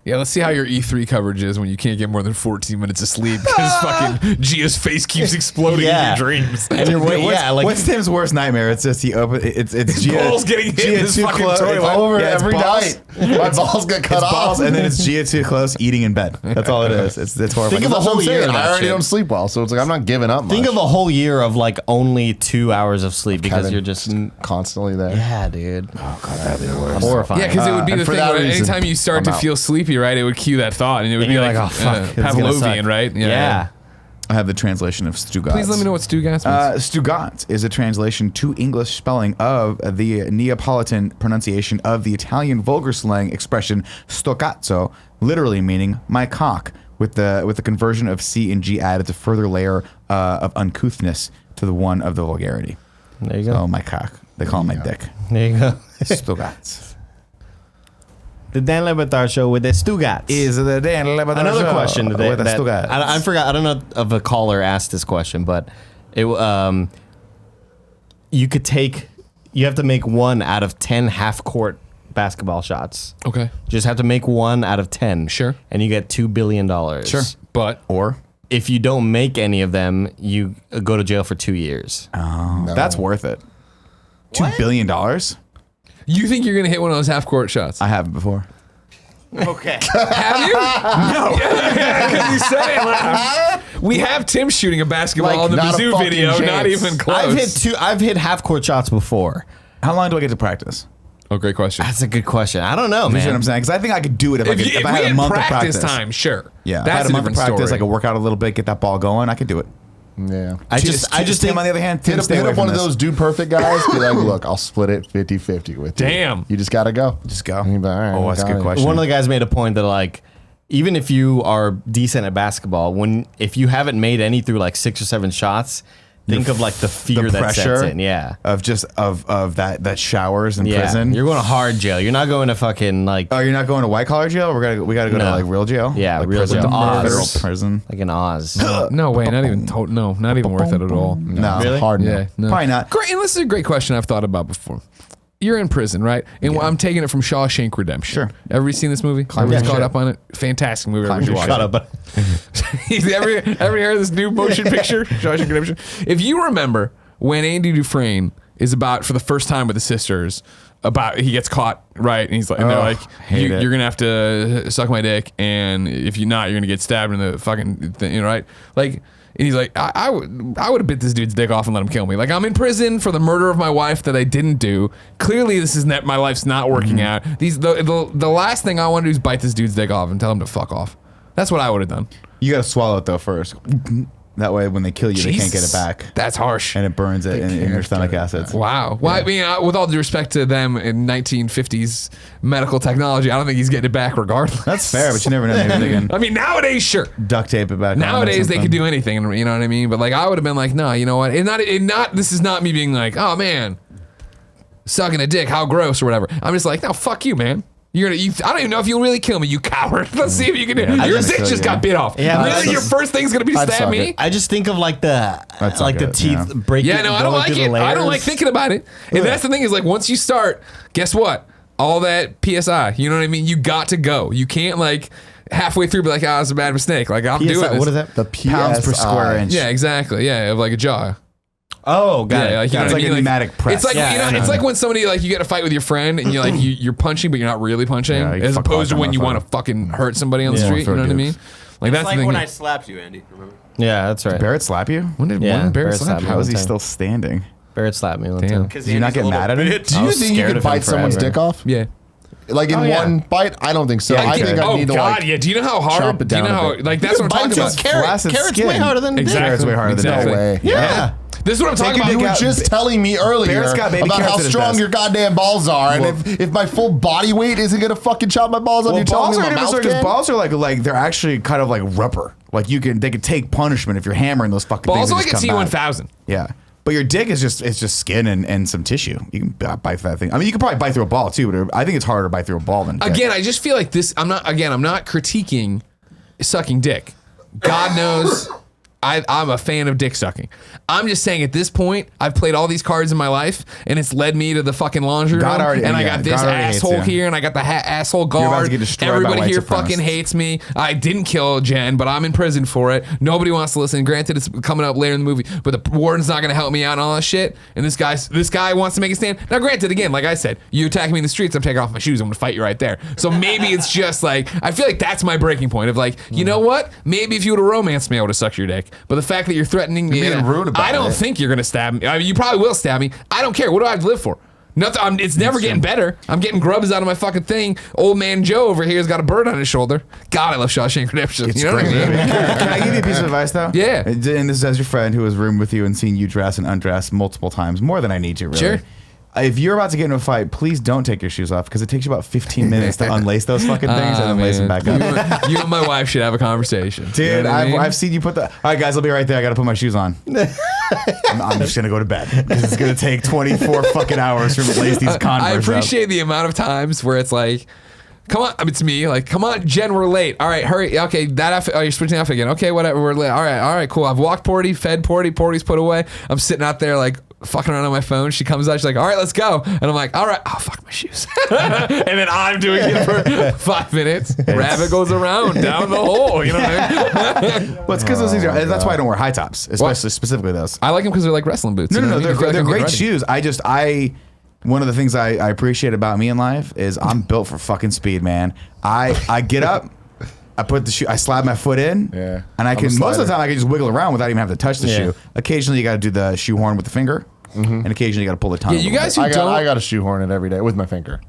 Yeah, let's see how your E3 coverage is when you can't get more than 14 minutes of sleep because fucking Gia's face keeps exploding Yeah. in your dreams. And you're What's Tim's worst nightmare? It's just it's Gia. balls getting hit in Gia this too fucking close. toilet. It's over yeah, it's every balls. night. My balls get cut It's off, balls, and then it's Gia too close, eating in bed. That's all it is. It's horrible. Think of a That's what whole I'm year saying. of I that already shit. don't sleep well, so it's like I'm not giving up. Think much. of a whole year of like only 2 hours of sleep because Kevin, you're just constantly there. yeah, dude. Oh god, that'd be the worst. Horrifying. Yeah, because it would be and the for thing. that Where reason, anytime you start to I'm out. feel sleepy, right, it would cue that thought, and it would And be you're like, like, oh, fuck, it's gonna Pavlovian, suck. right? Yeah. I have the translation of Stugotz. Please let me know what Stugotz means. Stugotz is a translation to English spelling of the Neapolitan pronunciation of the Italian vulgar slang expression stoccazzo, literally meaning my cock, with the conversion of C and G added to further layer of uncouthness to the one of the vulgarity. There you go. Oh, my cock. They call it my dick. There you go. Stugotz. The Dan Le Batard show with the Stugotz. Is the Dan Le Batard Another show question with that, the that Stugotz. I forgot. I don't know if a caller asked this question, but it you have to make 1 out of 10 half court basketball shots. Okay. Just have to make 1 out of 10. Sure. And you get $2 billion. Sure. But Or If you don't make any of them, you go to jail for 2 years. that's worth it. $2 billion? you think you're going to hit one of those half-court shots? I haven't before. Okay. Have you? No. Because you said it. We have Tim shooting a basketball Like, in the not a Mizzou fucking video, not chance. even close. I've hit half court shots before. How long do I get to practice? Oh, great question. That's a good question. I don't know, You see what man. I'm saying? Because I think I could do it if I If had we a had month practice of practice time, sure. Yeah, if I That's had a a month of different practice. story. I could work out a little bit, get that ball going. I could do it. Yeah. I just Tim, think on the other hand, Tim, Hit stay up away from one of this. those dude perfect guys. Be like, look, I'll split it 50-50 with you. Damn. You just gotta go. Just go. And you'd be like, all right, Oh, that's a got good it. question. one of the guys made a point that like, even if you are decent at basketball, if you haven't made any through like 6 or 7 shots, Think of like the fear that sets in. Yeah. Of just of that showers in prison. You're going to hard jail. You're not going to fucking like. Oh, you're not going to white collar jail? We gotta go to like real jail? Yeah, like real prison, jail. federal prison. Like an Oz. No way, not even not even worth it at all. No. Really? Hard. Yeah, no. Probably not. Great, and this is a great question I've thought about before. You're in prison, right? And I'm taking it from Shawshank Redemption. Sure. Everybody seen this movie? Everybody's caught up on it? Fantastic movie. Everybody watch Shut it. up. Every heard of this new motion picture, Shawshank Redemption? If you remember when Andy Dufresne is about for the first time with the sisters, he gets caught, right? And he's like, and they're like, you're gonna have to suck my dick, and if you're not, you're gonna get stabbed in the fucking thing, right? Like. And he's like, I would have bit this dude's dick off and let him kill me. Like, I'm in prison for the murder of my wife that I didn't do. Clearly, this is my life's not working out. The last thing I want to do is bite this dude's dick off and tell him to fuck off. That's what I would have done. You gotta swallow it though first. That way, when they kill you, they can't get it back. That's harsh. And it burns it in your stomach acids. Wow. Well, I mean, with all due respect to them in 1950s medical technology, I don't think he's getting it back regardless. That's fair, but you never know. Maybe they can I mean, nowadays, sure. duct tape it back. Nowadays, they could do anything, you know what I mean? But like, I would have been like, no, you know what? This is not me being like, oh man, sucking a dick, how gross or whatever. I'm just like, no, fuck you, man. I don't even know if you'll really kill me, you coward. Let's see if you can do it. Your dick just got bit off. Yeah, really, your first thing's gonna be stab me? I just think of like the teeth breaking. Yeah, no, I don't like it. I don't like thinking about it. And that's the thing is like once you start, guess what? All that PSI, you know what I mean? You got to go. You can't like halfway through be like, oh, it's a bad mistake. Like I'm doing this. What is that? The pounds per square inch. Yeah, exactly. Yeah, of like a jaw. Oh, got it. Like, it's like a pneumatic press. It's like it's like when somebody like you get a fight with your friend and you're punching but you're not really punching, as opposed to when you want to fucking hurt somebody on the street. You know what I mean? Like that's like the thing. when I slapped you, Andy. Remember? Yeah, that's right. Barrett slap you? When did Barrett slap you? How is he still standing? Barrett slapped me one Damn. time. Because Did you not get mad at him? Do you think you could bite someone's dick off? Yeah. Like in one bite? I don't think so. Yeah, I think I need to like. Yeah. Do you know how hard? chop it Do you know down a how? bit. Like that's what I'm talking about. Carrot's way harder than Exactly. Carrot's way harder than Exactly. No way. Yeah. This is what I'm talking about. You were just telling me earlier Barrett's got baby about how carrots at his strong best. your goddamn balls are, and if my full body weight isn't gonna fucking chop my balls off, you're telling me my mouth can? Balls are like they're actually kind of like rubber. Like they can take punishment if you're hammering those fucking Balls things. like a T1000. Yeah. But your dick is just skin and some tissue. You can bite that thing. I mean, you can probably bite through a ball too, but I think it's harder to bite through a ball than a dick. Again, I just feel like this. I'm not critiquing sucking dick. God knows I'm a fan of dick sucking. I'm just saying at this point, I've played all these cards in my life, and it's led me to the fucking laundry room. And I got this asshole here, and I got the asshole guard. You're about to get destroyed by Everybody white here supremacists. fucking hates me. I didn't kill Jen, but I'm in prison for it. Nobody wants to listen. Granted, it's coming up later in the movie, but the warden's not going to help me out and all that shit. And this guy wants to make a stand. Now, granted, again, like I said, you attack me in the streets, I'm taking off my shoes. I'm going to fight you right there. So maybe it's just like, I feel like that's my breaking point of like, you know what? Maybe if you would have romanced me, I would have sucked your dick. But the fact that you're threatening me, being rude about I don't it. think you're going to stab me. I mean, you probably will stab me. I don't care. What do I have to live for? Nothing. It's never getting better. I'm getting grubs out of my fucking thing. Old man Joe over here has got a bird on his shoulder. God, I love Shawshank Redemption. It's You know what I great. mean? Can I give you a piece of advice though? Yeah. And this is as your friend who has roomed with you and seen you dress and undress multiple times, more than I need to really. Sure. If you're about to get into a fight, please don't take your shoes off because it takes you about 15 minutes to unlace those fucking things and then lace them back up. You and my wife should have a conversation. Dude, You know what I mean? I've seen you put the. All right, guys, I'll be right there. I got to put my shoes on. I'm just gonna go to bed because it's gonna take 24 fucking hours for me to lace these Converse I up. appreciate the amount of times where it's like, come on, I mean, it's me. Like, come on, Jen, we're late. All right, hurry. Okay, that outfit. Oh, you're switching outfit again. Okay, whatever. We're late. All right, cool. I've walked Porty, fed Porty. Porty's put away. I'm sitting out there like fucking around on my phone. She comes out. She's like, all right, let's go. And I'm like, all right. Oh, fuck my shoes. And then I'm doing it for 5 minutes. Rabbit goes around down the hole. You know what I mean? Well, it's because those things are. That's why I don't wear high tops, especially specifically those. I like them because they're like wrestling boots. No, you know what I mean? I feel like they're I'm getting great ready. shoes. One of the things I appreciate about me in life is I'm built for fucking speed, man. I get up, I put the shoe, I slide my foot in, Yeah. and I I'm a can most of the slider. time I can just wiggle around without even having to touch the shoe. Occasionally you got to do the shoehorn with the finger, and occasionally you got to pull the tongue. Yeah, a you little guys bit. who I don't. got to shoehorn it every day with my finger.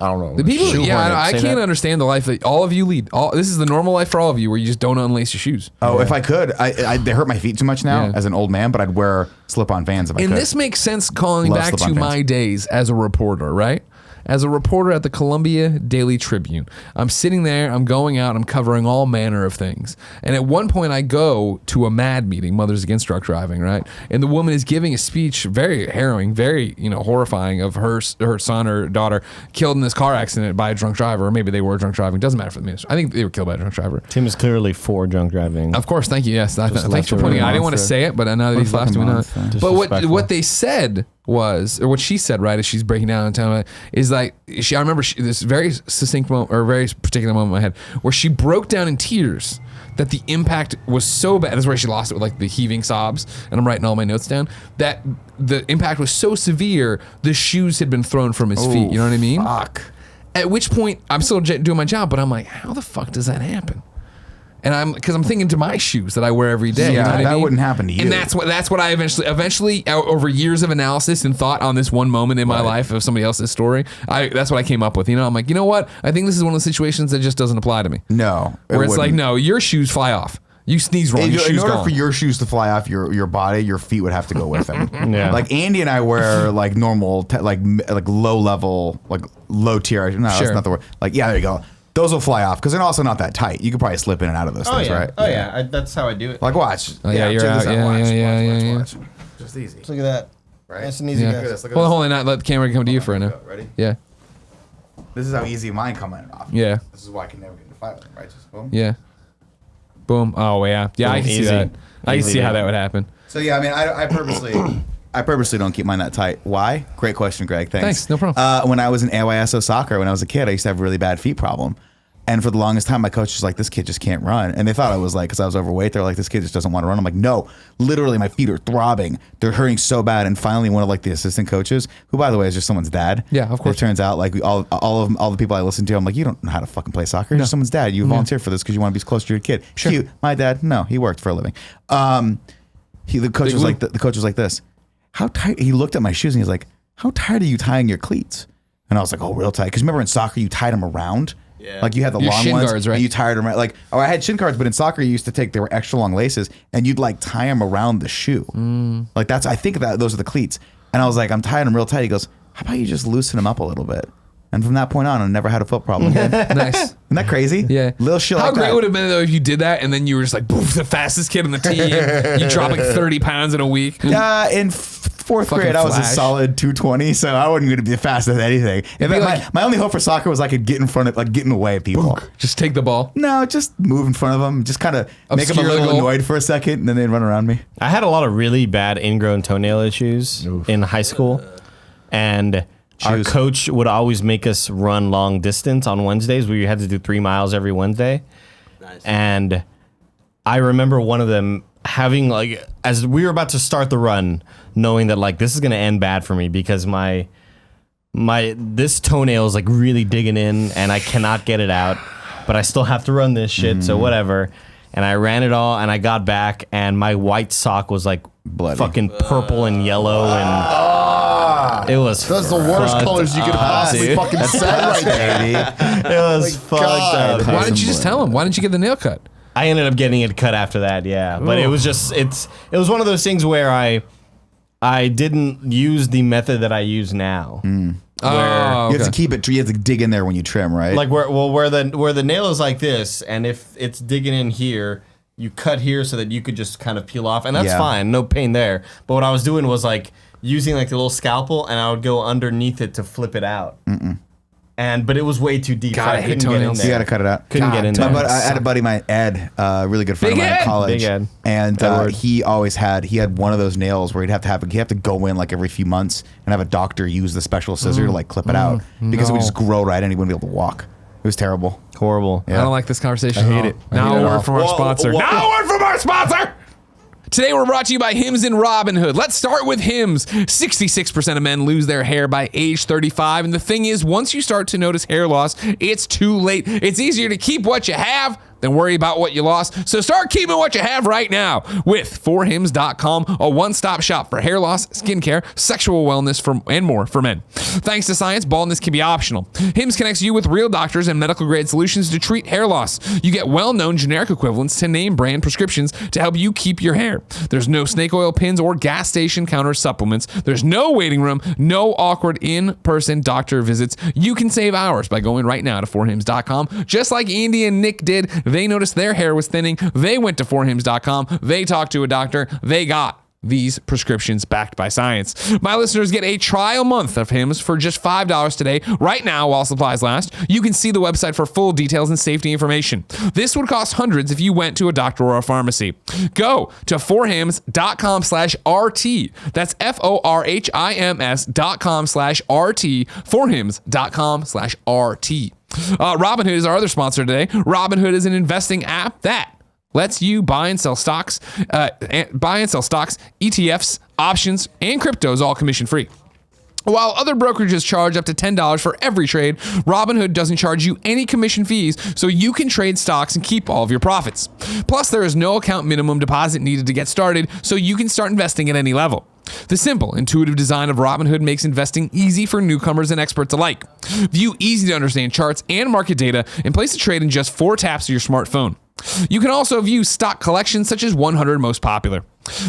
I don't know. The people, Shoehorn it, I say can't that. understand the life that all of you lead. This is the normal life for all of you, where you just don't unlace your shoes. Oh, if I could, they hurt my feet too much now Yeah. as an old man, but I'd wear slip-on Vans if I And could. this makes sense calling Love back to slip-on my pants. days as a reporter, right? as a reporter at the Columbia Daily Tribune. I'm sitting there, I'm going out, I'm covering all manner of things. And at one point I go to a MAD meeting, Mothers Against Drunk Driving, right? And the woman is giving a speech, very harrowing, very, horrifying, of her son or daughter killed in this car accident by a drunk driver, or maybe they were drunk driving. Doesn't matter for the minister. I think they were killed by a drunk driver. Tim is clearly for drunk driving. Of course, thank you. Yes, thanks for pointing out. I didn't want to say it, but now that he's left, we know. But what they said was, or what she said, right, as she's breaking down and telling me, is like, I remember this very succinct moment, or very particular moment in my head, where she broke down in tears that the impact was so bad. That's where she lost it with like the heaving sobs, and I'm writing all my notes down, that the impact was so severe, the shoes had been thrown from his feet. You know what I mean? Fuck. At which point, I'm still doing my job, but I'm like, how the fuck does that happen? And because I'm thinking to my shoes that I wear every day. Yeah, you know what I mean? wouldn't happen to you. And that's what I eventually over years of analysis and thought on this one moment in my life of somebody else's story, that's what I came up with. I'm like, you know what? I think this is one of the situations that just doesn't apply to me. No. Where it's like, no, your shoes fly off. You sneeze wrong, your shoes in order gone. for your shoes to fly off your body, your feet would have to go with them. Yeah. Like Andy and I wear like normal, like low level, like low tier. No, that's not the word. Like, yeah, there you go. Those will fly off because they're also not that tight. You could probably slip in and out of those things, right? Oh yeah, that's how I do it. Like watch. Oh, yeah, you're check this out. out. Watch. Just easy. Look at that. Right? Nice and easy, Look guys. at this. Look at Hold this. on, let the camera come to you for right now. Ready? Yeah. This is how easy mine coming off. Yeah. This is why I can never get in a fight with them, right? Just boom. Yeah. Boom. Oh yeah. Yeah, I can see Easy. that. I can see how that would happen. So yeah, I mean, I purposely don't keep mine that tight. Why? Great question, Greg. Thanks. No problem. When I was in AYSO soccer, when I was a kid, I used to have a really bad feet problem. And for the longest time, my coach was like, this kid just can't run. And they thought I was like, because I was overweight, they're like, this kid just doesn't want to run. I'm like, no, literally my feet are throbbing. They're hurting so bad. And finally, one of like the assistant coaches, who by the way is just someone's dad. Yeah, of course. It turns out like all the people I listen to, I'm like, you don't know how to fucking play soccer. You're just someone's dad. You volunteered for this because you want to be close to your kid. Sure. Cute. My dad, no, he worked for a living. The coach was like this. How tight? He looked at my shoes and he's like, how tight are you tying your cleats? And I was like, oh, real tight. Because remember in soccer, you tied them around. Yeah. Like you had the Your long shin ones, guards, right? and you tied them around. Like, I had shin guards, but in soccer, you used to they were extra long laces, and you'd like tie them around the shoe. Like I think those are the cleats. And I was like, I'm tying them real tight. He goes, how about you just loosen them up a little bit? And from that point on, I never had a foot problem again. Nice. Isn't that crazy? Yeah. Little shit How like great that. would it have been though if you did that and then you were just like, boof, the fastest kid on the team. You drop like 30 pounds in a week. In fourth Fucking grade, I was a Flash. solid 220, so I wasn't going to be fast at anything. In fact, like- my only hope for soccer was I could get in front of, like, get in the way of people. Just take the ball. No, just move in front of them. Just kind of make them a Obscure the little goal. annoyed for a second, and then they'd run around me. I had a lot of really bad ingrown toenail issues in high school, and our Shoes. coach would always make us run long distance on Wednesdays. We had to do 3 miles every Wednesday. Nice. And I remember one of them having, like, as we were about to start the run, knowing that like this is gonna end bad for me because my this toenail is like really digging in and I cannot get it out, but I still have to run this shit, so whatever. And I ran it all and I got back and my white sock was like Bloody. fucking purple and yellow and it was That's the worst fucked colors you could up, possibly dude. fucking say right there. It was fucked up. Why didn't you just tell him? Why didn't you get the nail cut? I ended up getting it cut after that, yeah. But it was just it was one of those things where I didn't use the method that I use now. Oh, You have to keep it. You have to dig in there when you trim, right? Like where the nail is like this, and if it's digging in here, you cut here so that you could just kind of peel off, and that's Yeah. fine, no pain there. But what I was doing was like using like the little scalpel, and I would go underneath it to flip it out. But it was way too deep. God, so I I hate couldn't get in toenails. there. you got to cut it out. Couldn't get in there. But I had a buddy, my Ed, really good friend Big of mine Ed? at college, Big Ed. and Edward. he had one of those nails where he'd have to go in like every few months and have a doctor use the special scissor to like clip it out because it would just grow right and he wouldn't be able to walk. It was terrible. Horrible. I don't like this conversation. I hate it. I Now hate it a all. word from our sponsor. Now a word from our sponsor. Today we're brought to you by Hims and Robinhood. Let's start with Hims. 66% of men lose their hair by age 35. And the thing is, once you start to notice hair loss, it's too late. It's easier to keep what you have than worry about what you lost. So start keeping what you have right now with 4hims.com, a one-stop shop for hair loss, skincare, sexual wellness, and more for men. Thanks to science, baldness can be optional. Hims connects you with real doctors and medical-grade solutions to treat hair loss. You get well-known generic equivalents to name brand prescriptions to help you keep your hair. There's no snake oil pins or gas station counter supplements. There's no waiting room, no awkward in-person doctor visits. You can save hours by going right now to 4hims.com. Just like Andy and Nick did, they noticed their hair was thinning. They went to 4hims.com. They talked to a doctor. They got these prescriptions backed by science. My listeners get a trial month of Hims for just $5 today, right now while supplies last. You can see the website for full details and safety information. This would cost hundreds if you went to a doctor or a pharmacy. Go to 4hims.com/RT. That's FORHIMS.com/RT. 4hims.com/RT. Robinhood is our other sponsor today. Robinhood is an investing app that lets you buy and sell stocks, ETFs, options, and cryptos, all commission free. While other brokerages charge up to $10 for every trade, Robinhood doesn't charge you any commission fees, so you can trade stocks and keep all of your profits. Plus, there is no account minimum deposit needed to get started, so you can start investing at any level. The simple, intuitive design of Robinhood makes investing easy for newcomers and experts alike. View easy-to-understand charts and market data and place a trade in just 4 taps of your smartphone. You can also view stock collections such as 100 most popular.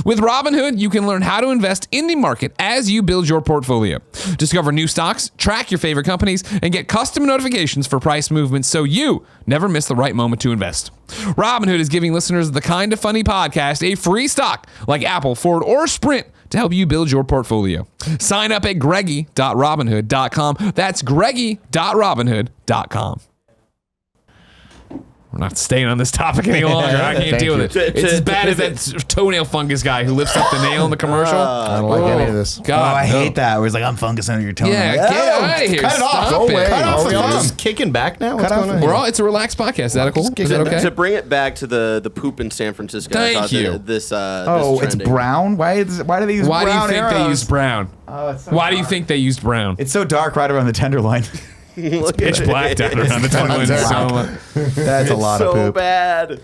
With Robinhood, you can learn how to invest in the market as you build your portfolio. Discover new stocks, track your favorite companies, and get custom notifications for price movements so you never miss the right moment to invest. Robinhood is giving listeners of the Kinda Funny podcast a free stock like Apple, Ford, or Sprint to help you build your portfolio. Sign up at greggy.robinhood.com. That's greggy.robinhood.com. We're not staying on this topic any longer. I can't deal with it. It's as bad as that toenail fungus guy who lifts up the nail in the commercial. I don't like any of this. God, I hate that. Where it's like, I'm fungus under your toenail. Yeah, get out of here. Cut it off. Stop it. Cut off the thumb. Just kicking back now? What's going on? We're all, it's a relaxed podcast. Is that cool? Is that okay? To bring it back to the poop in San Francisco. Thank I thought you. This It's brown? Why do they use brown Why do you think arrows? they used brown? Why do you think they used brown? It's so dark right around the tenderloin. Pitch black down around the tenderloin. That's a lot of so poop. bad.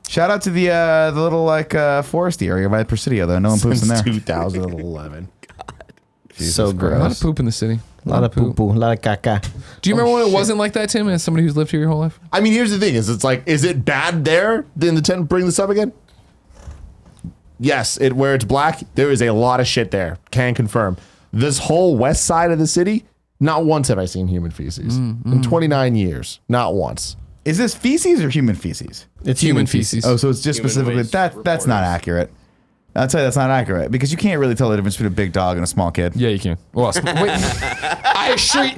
Shout out to the little foresty area by Presidio though. No one poops in there. 2011. So A lot of gross. poop in the city. A lot of poo-poo, a lot of caca. Do you remember when it wasn't like that, Tim, as somebody who's lived here your whole life? I mean, here's the thing: it's like, is it bad there? Then the tent bring this up again. Yes, where it's black, there is a lot of shit there. Can confirm. This whole west side of the city, not once have I seen human feces in 29 years. Not once. Is this feces or human feces? It's human feces. Oh, so it's just Human specifically waste that's not accurate. I'll tell you that's not accurate because you can't really tell the difference between a big dog and a small kid. Yeah, you can. Well, wait, I assure you,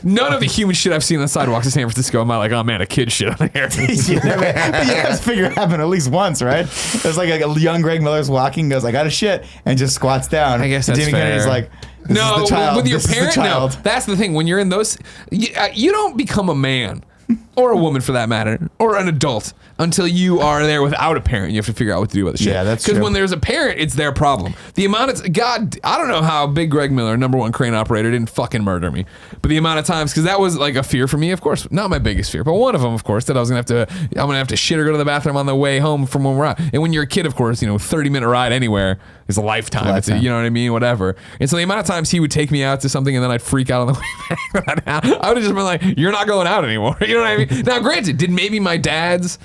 none of the human shit I've seen on the sidewalks of San Francisco, am I like, oh man, a kid shit on here. But you guys figure it happened at least once, right? There's like a young Greg Miller's walking, goes, I got a shit, and just squats down. I guess and that's Jamie Kennedy's fair. like, this No, is the child. with your This is the parent, no. child. That's the thing. When you're in those, you don't become a man or a woman for that matter, or an adult until you are there without a parent. You have to figure out what to do with the shit. Yeah, that's because true. when there's a parent, it's their problem. The amount of God, I don't know how Big Greg Miller, #1 crane operator, didn't fucking murder me. But the amount of times, because that was like a fear for me, of course, not my biggest fear, but one of them, of course, that I'm gonna have to shit or go to the bathroom on the way home from when we're out. And when you're a kid, of course, 30-minute ride anywhere is a lifetime. It's you know what I mean, whatever. And so the amount of times he would take me out to something and then I'd freak out on the way back. I would have just been like, "You're not going out anymore." You know what I mean? Now, granted, did maybe my dad's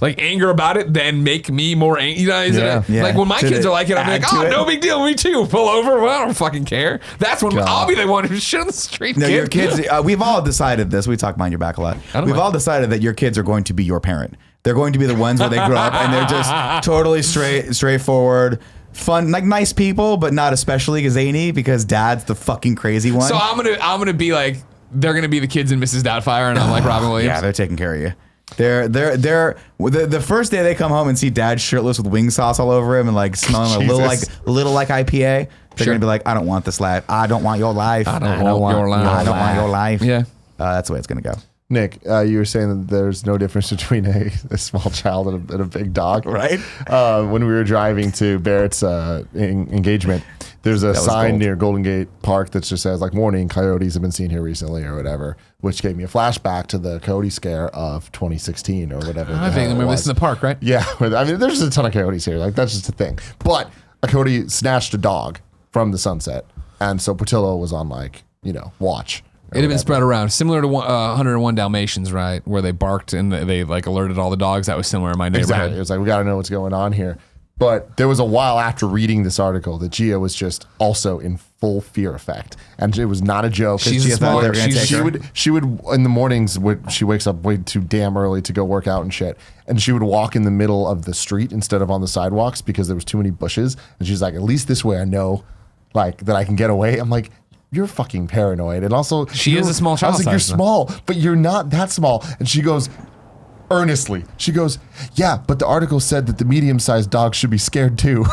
anger about it then make me more angry? You know, like when my Did kids it are like it, I'm add like, to "Oh, it? no big deal, me too. Pull over. Well, I don't fucking care." That's when I'll be the one who's shit on the street. No, kid. your kids. We've all decided this. We talk behind your back a lot. don't We've mind. all decided that your kids are going to be your parent. They're going to be the ones where they grow up and they're just totally straightforward, fun, like nice people, but not especially zany because dad's the fucking crazy one. So I'm gonna be like, they're gonna be the kids in Mrs. Doubtfire, and I'm like Robin Williams. Yeah, they're taking care of you. They're the first day they come home and see dad shirtless with wing sauce all over him and like smelling a little like IPA. They're gonna be like, I don't want this life. I don't want your life. I don't want your life. I don't want your life. Yeah. That's the way it's gonna go. Nick, you were saying that there's no difference between a small child and a big dog, Right. When we were driving to Barrett's engagement, There's a sign gold. near Golden Gate Park that just says like, warning, coyotes have been seen here recently or whatever, which gave me a flashback to the coyote scare of 2016 or whatever. I vaguely remember this in the park, right? Yeah. I mean, there's just a ton of coyotes here. Like, that's just a thing. But a coyote snatched a dog from the sunset. And so Portillo was on like, watch. It had been spread around, similar to 101 Dalmatians, right? Where they barked and they like alerted all the dogs. That was similar in my neighborhood. Exactly. It was like, we got to know what's going on here. But there was a while after reading this article that Gia was just also in full fear effect, and it was not a joke. She's smart. She would in the mornings when she wakes up way too damn early to go work out and shit, and she would walk in the middle of the street instead of on the sidewalks because there was too many bushes. And she's like, at least this way I know, like that I can get away. I'm like, you're fucking paranoid, and also she is a small child. I was like, you're small, but you're not that small. And she goes. Earnestly, she goes, yeah, but the article said that the medium-sized dogs should be scared too.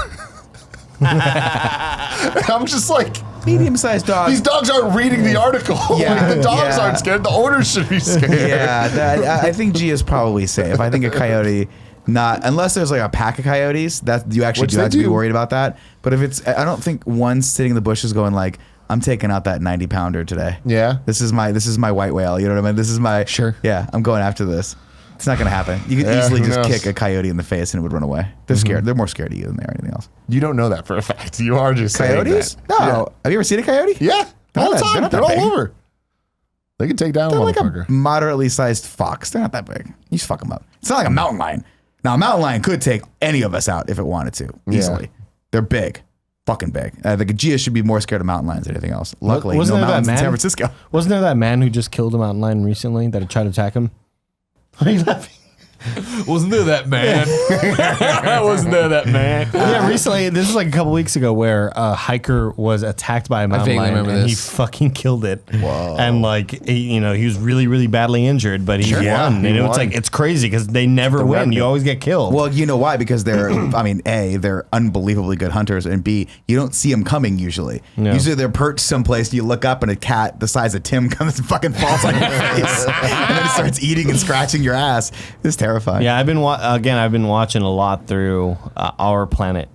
I'm just like, medium-sized dogs. These dogs aren't reading the article. Yeah, like, the dogs aren't scared. The owners should be scared. Yeah, I think Gia's probably safe. I think a coyote, not unless there's like a pack of coyotes, that you actually do have to be worried about that. But if it's, I don't think one's sitting in the bushes going like, I'm taking out that 90-pounder today. Yeah, this is my white whale. You know what I mean? This is my Yeah, I'm going after this. It's not going to happen. You could easily just kick a coyote in the face and it would run away. They're scared. They're more scared of you than they are anything else. You don't know that for a fact. You are just coyotes. Saying that. No, have you ever seen a coyote? Yeah, all the time. They're all over. They can take down a motherfucker. Like a moderately sized fox. They're not that big. You just fuck them up. It's not like a mountain lion. Now, a mountain lion could take any of us out if it wanted to easily. Yeah. They're big. Fucking big. I think Gia should be more scared of mountain lions than anything else. Luckily, no mountains in San Francisco. Wasn't there that man who just killed a mountain lion recently that had tried to attack him? Why are you laughing? Wasn't there that man? Wasn't there that man? Yeah, recently, this was like a couple weeks ago where a hiker was attacked by a mountain lion and he fucking killed it. Whoa. And like, he was really, really badly injured, but he won. And it's like, it's crazy because they never win. You always get killed. Well, you know why? Because they're, A, they're unbelievably good hunters, and B, you don't see them coming usually. No. Usually they're perched someplace, you look up and a cat the size of Tim comes and fucking falls on your face. And then it starts eating and scratching your ass. It's terrifying. Yeah, I've been watching a lot through Our Planet.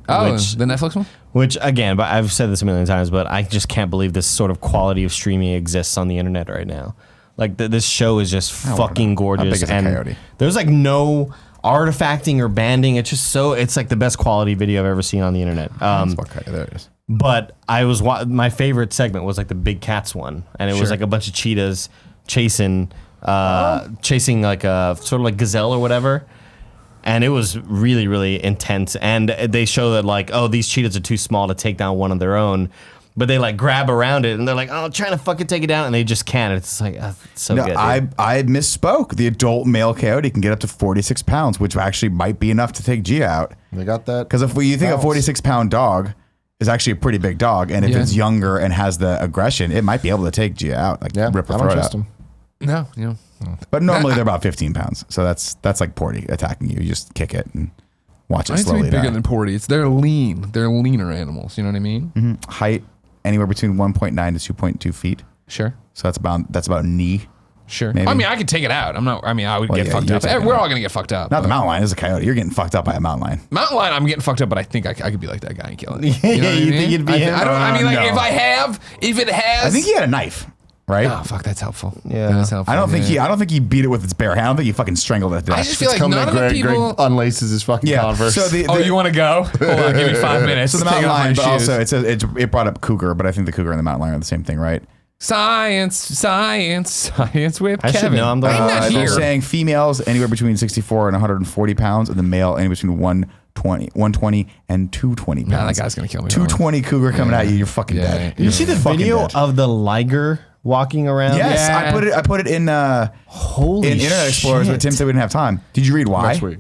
Oh, the Netflix one? Which, again, but I've said this a million times, but I just can't believe this sort of quality of streaming exists on the internet right now. Like, this show is just fucking gorgeous. How big is a coyote? There's like no artifacting or banding. It's just it's like the best quality video I've ever seen on the internet. There it is. But my favorite segment was like the big cats one, and it was like a bunch of cheetahs chasing like a sort of like gazelle or whatever, and it was really, really intense. And they show that like, oh, these cheetahs are too small to take down one on their own, but they like grab around it and they're like, oh, trying to fucking take it down, and they just can't. It's like it's so good. I misspoke. The adult male coyote can get up to 46 pounds, which actually might be enough to take Gia out. They got that because if you think a 46-pound dog is actually a pretty big dog, and if it's younger and has the aggression, it might be able to take Gia out. Like rip her throat out. No, but normally they're about 15 pounds, so that's like Porty attacking you. You just kick it and watch it slowly. It's bigger than Porty. They're lean. They're leaner animals. You know what I mean? Mm-hmm. Height anywhere between 1.9 to 2.2 feet. Sure. So that's about knee. Sure. Maybe. I mean, I could take it out. I would get fucked up. We're all gonna get fucked up. Not the mountain lion. It's a coyote. You're getting fucked up by a mountain lion. Mountain lion, I'm getting fucked up, but I think I could be like that guy and kill it. You think you'd be him? If it has. I think he had a knife. Right? Oh fuck, that's helpful. Yeah, that's helpful. I don't think he beat it with its bare hand. I don't think he fucking strangled it to death. I just feel like none of the people unlaces his fucking Converse. So you want to go? Hold on, give me 5 minutes. So the mountain lion, but also it brought up cougar, but I think the cougar and the mountain lion are the same thing, right? Science with I Kevin. I'm not they're here. saying females anywhere between 64 and 140 pounds, and the male anywhere between 120 and 220 pounds. Nah, that guy's gonna kill me. 220 cougar coming at you, you're fucking dead. You see the video of the liger walking around? Yes, yeah. I put it in Internet Explorers, but Tim said we didn't have time. Did you read why? Next week.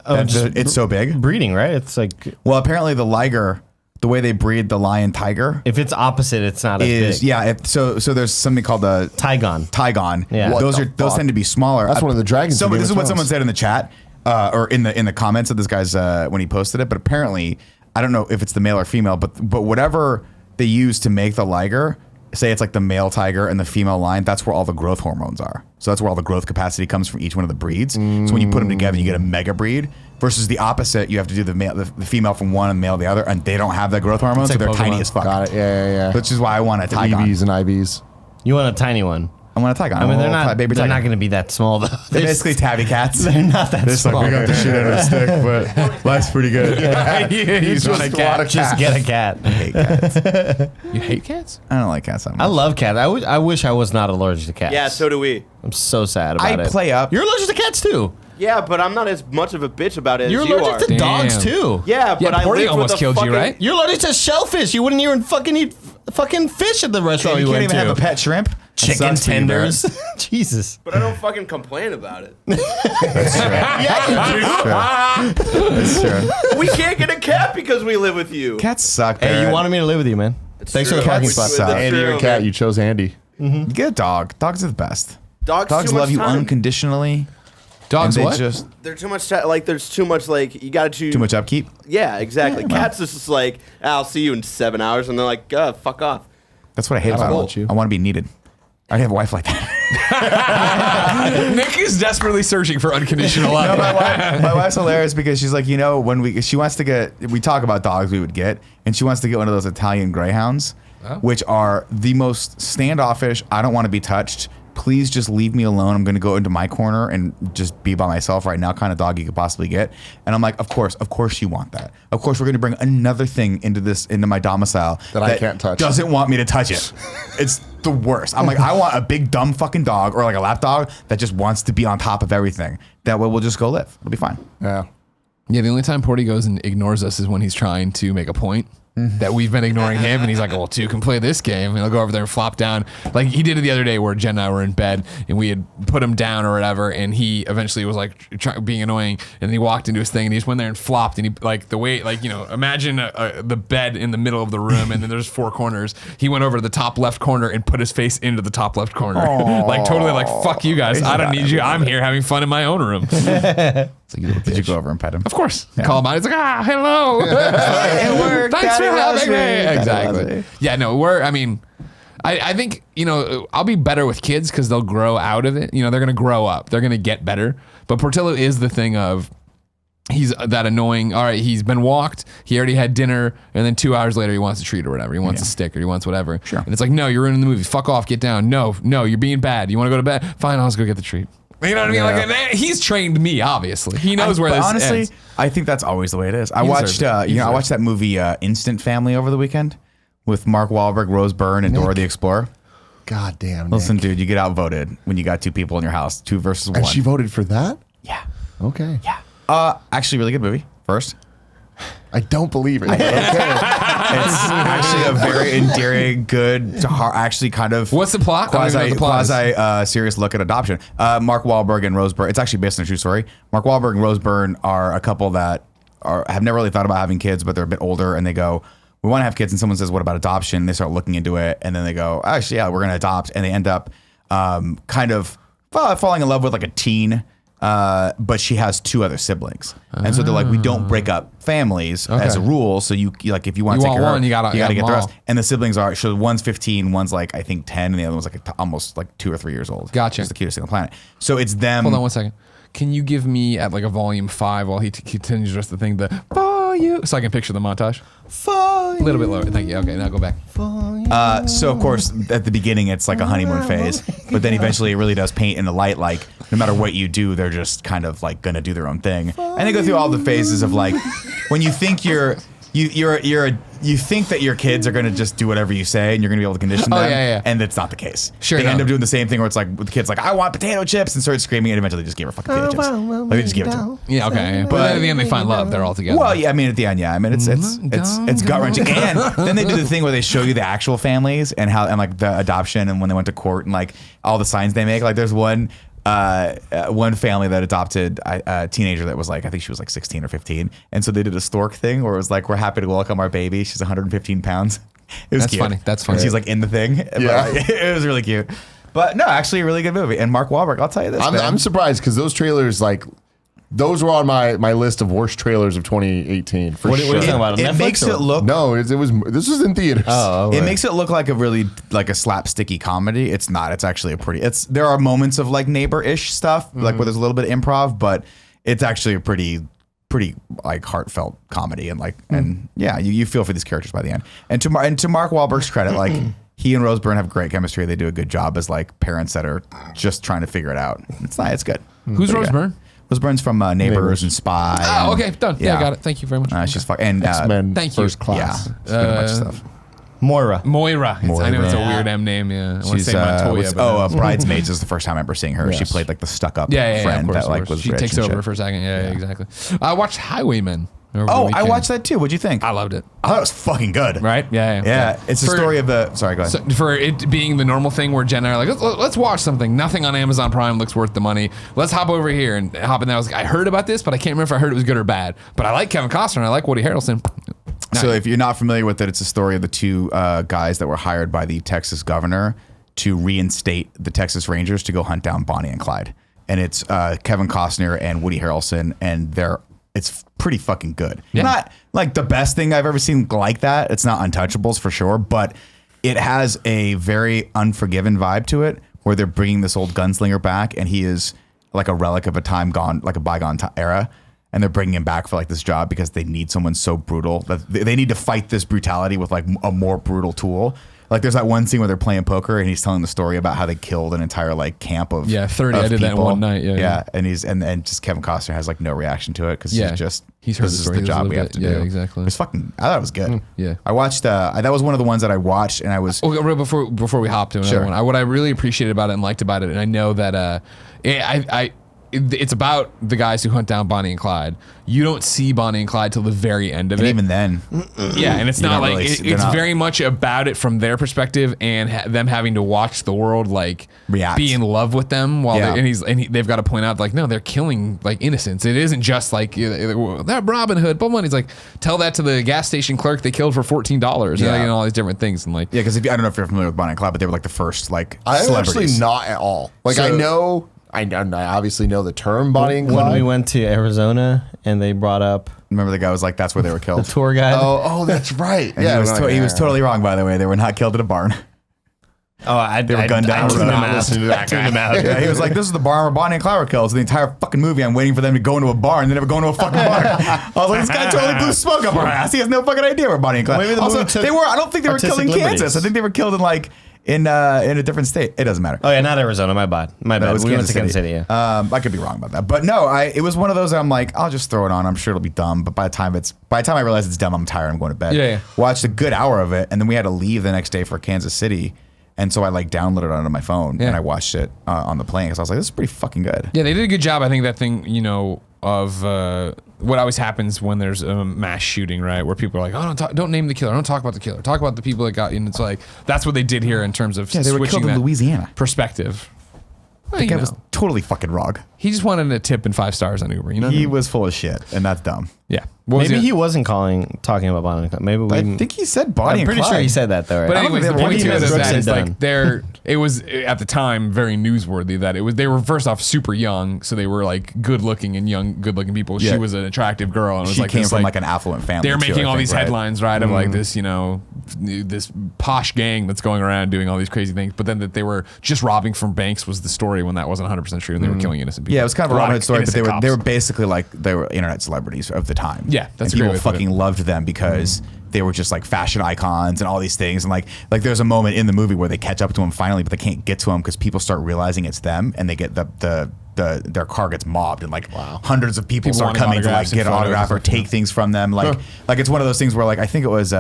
It's so big. Breeding, right? It's like, well, apparently the liger, the way they breed the lion tiger, if it's opposite, it's not as big. Yeah. So there's something called the Tigon. Yeah. Those tend to be smaller. That's one of the dragons. So this is what someone said in the chat, or in the comments of this guy's when he posted it. But apparently, I don't know if it's the male or female, but whatever they use to make the liger say it's like the male tiger and the female lion, that's where all the growth hormones are. So that's where all the growth capacity comes from each one of the breeds. So when you put them together, you get a mega breed. Versus the opposite, you have to do the female from one and the male the other, and they don't have that growth hormone, so they're tiny as fuck. Got it. Yeah. Which is why I want a tiger. EVs and IVs. You want a tiny one. I want a tiger. I mean, they're not going to be that small, though. They're basically tabby cats. They're not that small. Like, we got the shit out of a stick, but life's pretty good. You just want a cat. Just get a cat. I hate cats. You hate cats? I don't like cats that much. I love cats. I wish I was not allergic to cats. Yeah, so do we. I'm so sad about it. I play up. You're allergic to cats, too. Yeah, but I'm not as much of a bitch about it You're as you are. allergic to dogs, too. Yeah, but I Porty live almost with a killed fucking, you, right? You're allergic to shellfish. You wouldn't even fucking eat fucking fish at the restaurant You we can't went even to. have a pet shrimp. Chicken Sucks for you, Barrett. tenders. Jesus. But I don't fucking complain about it. Yeah, you do. That's true. We can't get a cat because we live with you. Cats suck. Hey, you Barrett. wanted me to live with you, man. Thanks for the true. parking Cats spot. suck. That's Andy, you're true, a cat. man. You chose Andy. You get a dog. Dogs are the best. Dogs Dogs too love much you time. unconditionally. Dogs and they what? just They're too much. There's too much. Like, you got to choose. too much upkeep. Yeah, exactly. Cats is just like, I'll see you in 7 hours, and they're like, fuck off. That's what I hate about about you. I want to be needed. I have a wife like that. Nick is desperately searching for unconditional love. No, my wife's hilarious because she's like, when she wants to get, we talk about dogs we would get, and she wants to get one of those Italian greyhounds, which are the most standoffish. I don't want to be touched. Please just leave me alone. I'm going to go into my corner and just be by myself right now kind of dog you could possibly get. And I'm like, of course you want that. Of course, we're going to bring another thing into my domicile That I can't touch. Doesn't want me to touch it. It's the worst. I'm like, I want a big dumb fucking dog or like a lap dog that just wants to be on top of everything. That way we'll just go live. It'll be fine. Yeah. Yeah, the only time Porty goes and ignores us is when he's trying to make a point that we've been ignoring him, and he's like, well, two can play this game, and he'll go over there and flop down. Like he did it the other day where Jen and I were in bed, and we had put him down or whatever, and he eventually was like being annoying, and then he walked into his thing, and he just went there and flopped, and he, like the way, like, imagine the bed in the middle of the room, and then there's four corners. He went over to the top left corner and put his face into the top left corner. Like totally like, fuck you guys, I don't need you, I'm here having fun in my own room. It's like, you little Did you bitch. go over and pet him? Of course. Call him out. He's like, hello. It worked. Thanks for Daddy loves having me. me. Exactly. Daddy loves me. Yeah, no, I think, I'll be better with kids because they'll grow out of it. They're going to grow up. They're going to get better. But Portillo is the thing of, he's that annoying. All right, he's been walked. He already had dinner. And then 2 hours later, he wants a treat or whatever. He wants a stick or he wants whatever. Sure. And it's like, no, you're ruining the movie. Fuck off. Get down. No, you're being bad. You want to go to bed? Fine, I'll just go get the treat. You know what I mean? Yeah. Like, he's trained me, obviously. He knows where but this honestly, ends. I think that's always the way it is. I He watched, deserves it. He I deserves watched that movie Instant Family over the weekend with Mark Wahlberg, Rose Byrne, and Dora the Explorer. God damn. Listen, Nick. dude, you get outvoted when you got two people in your house, 2 versus 1. And she voted for that? Yeah. Okay. Yeah. Actually, really good movie. First, I don't believe it. Okay. it's actually a very endearing, good, actually kind of What's the plot? I don't even know what the plot is. quasi serious look at adoption. Mark Wahlberg and Rose Byrne. It's actually based on a true story. Mark Wahlberg and Rose Byrne are a couple that have never really thought about having kids, but they're a bit older, and they go, we want to have kids, and someone says, what about adoption? They start looking into it, and then they go, actually, yeah, we're going to adopt, and they end up kind of falling in love with like a teen. But she has 2 other siblings, and so they're like, we don't break up families as a rule. So you like, if you want to take want care of one, her, you gotta get them the rest. all. And the siblings are, so one's 15, one's like I think 10, and the other one's like almost like 2 or 3 years old. Gotcha. She's the cutest thing on the planet. So it's them. Hold on 1 second. Can you give me at like a volume 5 while he continues the rest of the thing, the for you, so I can picture the montage? A little bit lower. Thank you. Okay, now go back. So of course at the beginning it's like a honeymoon phase, but then eventually it really does paint in the light like no matter what you do, they're just kind of like gonna do their own thing, and they go through all the phases of like when you think you think that your kids are gonna just do whatever you say and you're gonna be able to condition them, and that's not the case. Sure, they no. end up doing the same thing where it's like with the kids like I want potato chips and start screaming, and eventually they just give her fucking potato chips. Like they just give it to them. Yeah, okay. But at the end they find love. They're all together. Well, yeah, I mean, at the end, yeah. I mean, it's gut wrenching. And then they do the thing where they show you the actual families and how, and like the adoption and when they went to court and like all the signs they make. Like there's one family that adopted a teenager that was like, I think she was like 16 or 15. And so they did a stork thing where it was like, we're happy to welcome our baby. She's 115 pounds. It was That's cute. funny. That's funny. And she's like in the thing. Yeah. It was really cute. But no, actually a really good movie. And Mark Wahlberg, I'll tell you this, man. I'm surprised because those trailers, like, those were on my list of worst trailers of 2018 for What are sure. you talking about? It Netflix makes or- it look. No, this was in theaters. Oh, It makes it look like a really like a slapsticky comedy. It's not. It's actually a pretty. There are moments of like neighbor-ish stuff, like where there's a little bit of improv, but it's actually a pretty like heartfelt comedy and yeah, you feel for these characters by the end. And to Mark Wahlberg's credit, like he and Rose Byrne have great chemistry. They do a good job as like parents that are just trying to figure it out. It's nice. It's good. Who's Pretty Rose good. Byrne? Rose Byrne's from Neighbors and Spy. Oh, and- okay, done. Yeah, I got it. Thank you very much. She's fucking and X-Men thank you. First Class. yeah, she's been in a bunch of stuff. Moira. Moira. I know it's a Moira. weird M name. Yeah, I want to She's say Montoya. but Bridesmaids is the first time I remember seeing her. She Yes. played like the stuck-up yeah, friend of course, that like of course. was She rich takes and over shit. for a second. Yeah, exactly. I watched Highwaymen. over the Oh, I weekend. watched that too. What'd you think? I loved it. I thought it was fucking good. Right? Yeah. Yeah, it's the For- story of the. Sorry, go ahead. So for it being the normal thing where Jen and I are like, let's watch something. Nothing on Amazon Prime looks worth the money. Let's hop over here and hop in there. I was like, I heard about this, but I can't remember if I heard it was good or bad. But I like Kevin Costner and I like Woody Harrelson. So if you're not familiar with it, it's a story of the two guys that were hired by the Texas governor to reinstate the Texas Rangers to go hunt down Bonnie and Clyde. And it's Kevin Costner and Woody Harrelson, and it's pretty fucking good. Yeah. Not like the best thing I've ever seen like that. It's not Untouchables for sure, but it has a very Unforgiven vibe to it, where they're bringing this old gunslinger back, and he is like a relic of a time gone, like a bygone era. And they're bringing him back for like this job because they need someone so brutal that they need to fight this brutality with like a more brutal tool. Like there's that one scene where they're playing poker and he's telling the story about how they killed an entire like camp of 30. of I did that in people. one night. Yeah. And he's and just Kevin Costner has like no reaction to it because Yeah. he's heard this the is story. the He job lived we have it. to Yeah, do. exactly. It's fucking. I thought it was good. Yeah. I watched. That was one of the ones that I watched, and I was. Okay, real before we hop to another Sure. one, what I really appreciated about it and liked about it, and I know that it's about the guys who hunt down Bonnie and Clyde. You don't see Bonnie and Clyde till the very end of And it. even then, Yeah, and it's You not don't like really see- they're it's not- very much about it from their perspective and them having to watch the world like React. be in love with them while Yeah. they've got to point out like no, they're killing like innocents. It isn't just like that Robin Hood, but money's like tell that to the gas station clerk they killed for $14. Yeah. And all these different things and like yeah, because I don't know if you're familiar with Bonnie and Clyde, but they were like the first like I'm celebrities. actually not at all. Like So- I obviously know the term Bonnie and Clyde. When we went to Arizona and they brought up Remember the guy was like, that's where they were the killed. tour guide. Oh, that's right. And yeah, he was totally wrong, by the way. They were not killed at a barn. They were gunned down. tuned him Not out. listening to that Tuned him guy. out. Yeah, he was like, this is the barn where Bonnie and Clyde were killed. So the entire fucking movie, I'm waiting for them to go into a barn. They never go into a fucking barn. I was like, this guy totally blew smoke up our ass. He has no fucking idea where Bonnie and Clyde. Maybe the also, movie took I don't think they were killed in artistic Kansas. liberties. I think they were killed in like in a different state. It doesn't matter. Oh yeah, not Arizona. My bad. My bad. It was We went to Kansas City. Yeah. I could be wrong about that, but no, it was one of those that I'm like, I'll just throw it on. I'm sure it'll be dumb, but by the time I realize it's dumb, I'm tired. I'm going to bed. Yeah. Watched a good hour of it, and then we had to leave the next day for Kansas City, and so I like downloaded it onto my phone and I watched it on the plane because I was like, this is pretty fucking good. Yeah, they did a good job. I think that thing, of what always happens when there's a mass shooting, right? Where people are like, oh, don't name the killer. Don't talk about the killer. Talk about the people that got. And it's like that's what they did here in terms of Yeah, they were switching killed in that Louisiana. perspective. Well, That you guy know, was totally fucking wrong. he just wanted a tip and 5 stars on Uber. You know, He was full of shit, and that's dumb. yeah. What was Maybe it? he wasn't talking about Bonnie and Clyde. Maybe we. I think he said Bonnie I'm and pretty Clyde. sure he said that though. Right? But I don't anyways, think the they point were to it Brooks is that and is Dunn. like it was at the time very newsworthy that they were first off super young, so they were like good looking and young, good looking people. Yeah. She was an attractive girl, and it was She like came this, from like like an affluent family. they're too, making I all think, these right? headlines, right? Of like this, this posh gang that's going around doing all these crazy things. But then that they were just robbing from banks was the story when that wasn't 100% true, and they were killing innocent people. Yeah, it was kind of a Robin Hood story, but innocent they were cops. basically like they were internet celebrities of the time. Yeah, that's and a great people way to put fucking it. loved them because they were just like fashion icons and all these things. And like there's a moment in the movie where they catch up to him finally, but they can't get to him because people start realizing it's them, and they get their car gets mobbed, and like hundreds of people start wanting coming to like autographs and get photos autograph or and stuff, take things from them. Like it's one of those things where like I think it was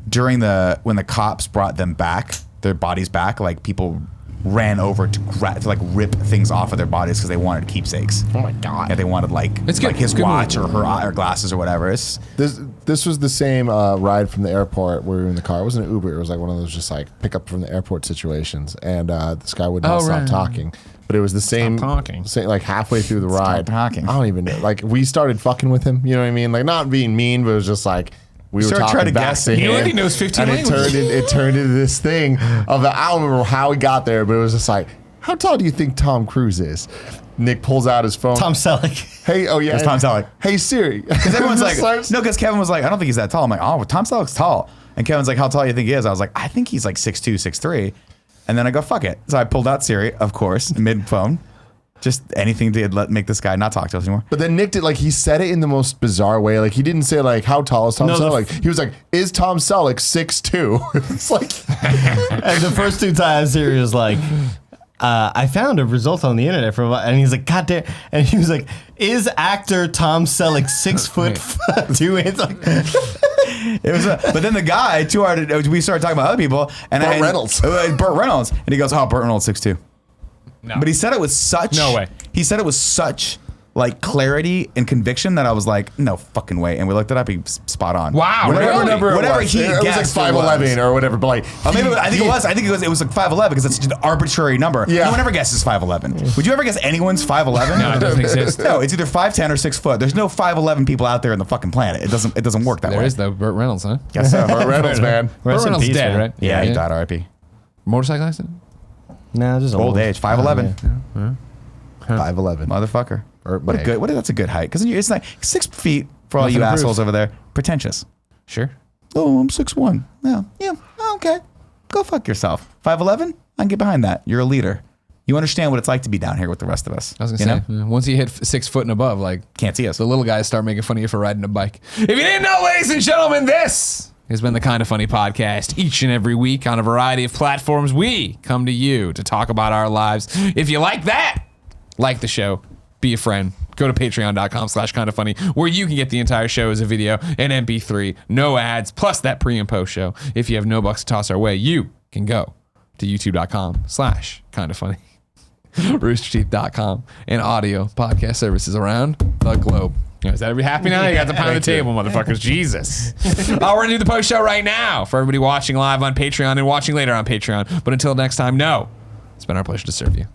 during when the cops brought them back, their bodies back, like people ran over to like rip things off of their bodies because they wanted keepsakes. Oh my god! Yeah, they wanted like It's good. like his It's good watch movie. or her glasses or whatever. This was the same ride from the airport where we were in the car. It wasn't an Uber. It was like one of those just like pick up from the airport situations. And this guy would not stop talking. But it was the same, like halfway through the ride. talking. I don't even know. Like we started fucking with him. You know what I mean? Like not being mean, but it was just like we were Started talking trying to back guess to it. him. He already knows 15 and languages. it turned into this thing of I don't remember how we got there, but it was just like, how tall do you think Tom Cruise is? Nick pulls out his phone. Tom Selleck. Hey, oh yeah, It's Tom Selleck. Hey Siri. Because everyone's like, no, because Kevin was like, I don't think he's that tall. I'm like, oh, Tom Selleck's tall. And Kevin's like, how tall do you think he is? I was like, I think he's like 6'2", 6'3". And then I go, fuck it. So I pulled out Siri, of course, mid-phone. Just anything to make this guy not talk to us anymore. But then Nick did, like, he said it in the most bizarre way. Like, he didn't say, like, how tall is Tom Selleck? He was like, is Tom Selleck 6'2"? It's like. And the first 2 times Siri was like, I found a result on the internet from, and he's like, God damn. And he was like, is actor Tom Selleck 6 foot 2 inches? It was, but then the guy, we started talking about other people, and Burt Reynolds. Burt Reynolds, and he goes, "Oh, Burt Reynolds 6'2". No. But he said it with such He said it with such like clarity and conviction that I was like, no fucking way. And we looked it up. He's spot on. Wow. Whatever he guessed, it was like 5'11" or whatever. But like, I think it was like 5'11" because it's an arbitrary number. Yeah. No one ever guesses 5'11". Would you ever guess anyone's 5'11"? No, it doesn't exist. No, it's either 5'10" or 6 foot. There's no 5'11" people out there in the fucking planet. It doesn't work that way. There is though. Burt Reynolds, huh? Guess so. Burt Reynolds, man. Burt Reynolds dead, man. Right? Yeah, he died. R.I.P. Motorcycle accident? No, just Old age. 5'11". 5'11". Motherfucker. That's a good height. Because it's like 6 feet for all you assholes over there. Pretentious. Sure. Oh, I'm 6'1". Yeah. Okay. Go fuck yourself. 5'11"? I can get behind that. You're a leader. You understand what it's like to be down here with the rest of us. I was going to say, once you hit 6 foot and above, like, can't see us. The little guys start making fun of you for riding a bike. If you didn't know, ladies and gentlemen, this has been the Kind of Funny podcast. Each and every week on a variety of platforms, we come to you to talk about our lives. If you like that, like the show, be a friend. Go to patreon.com/kindoffunny, where you can get the entire show as a video, an MP3, no ads, plus that pre and post show. If you have no bucks to toss our way, you can go to youtube.com/kindoffunny, roosterteeth.com, and audio podcast services around the globe. Is that everybody happy now? You got to pound the table, motherfuckers. Jesus. We're going to do the post show right now for everybody watching live on Patreon and watching later on Patreon. But until next time, it's been our pleasure to serve you.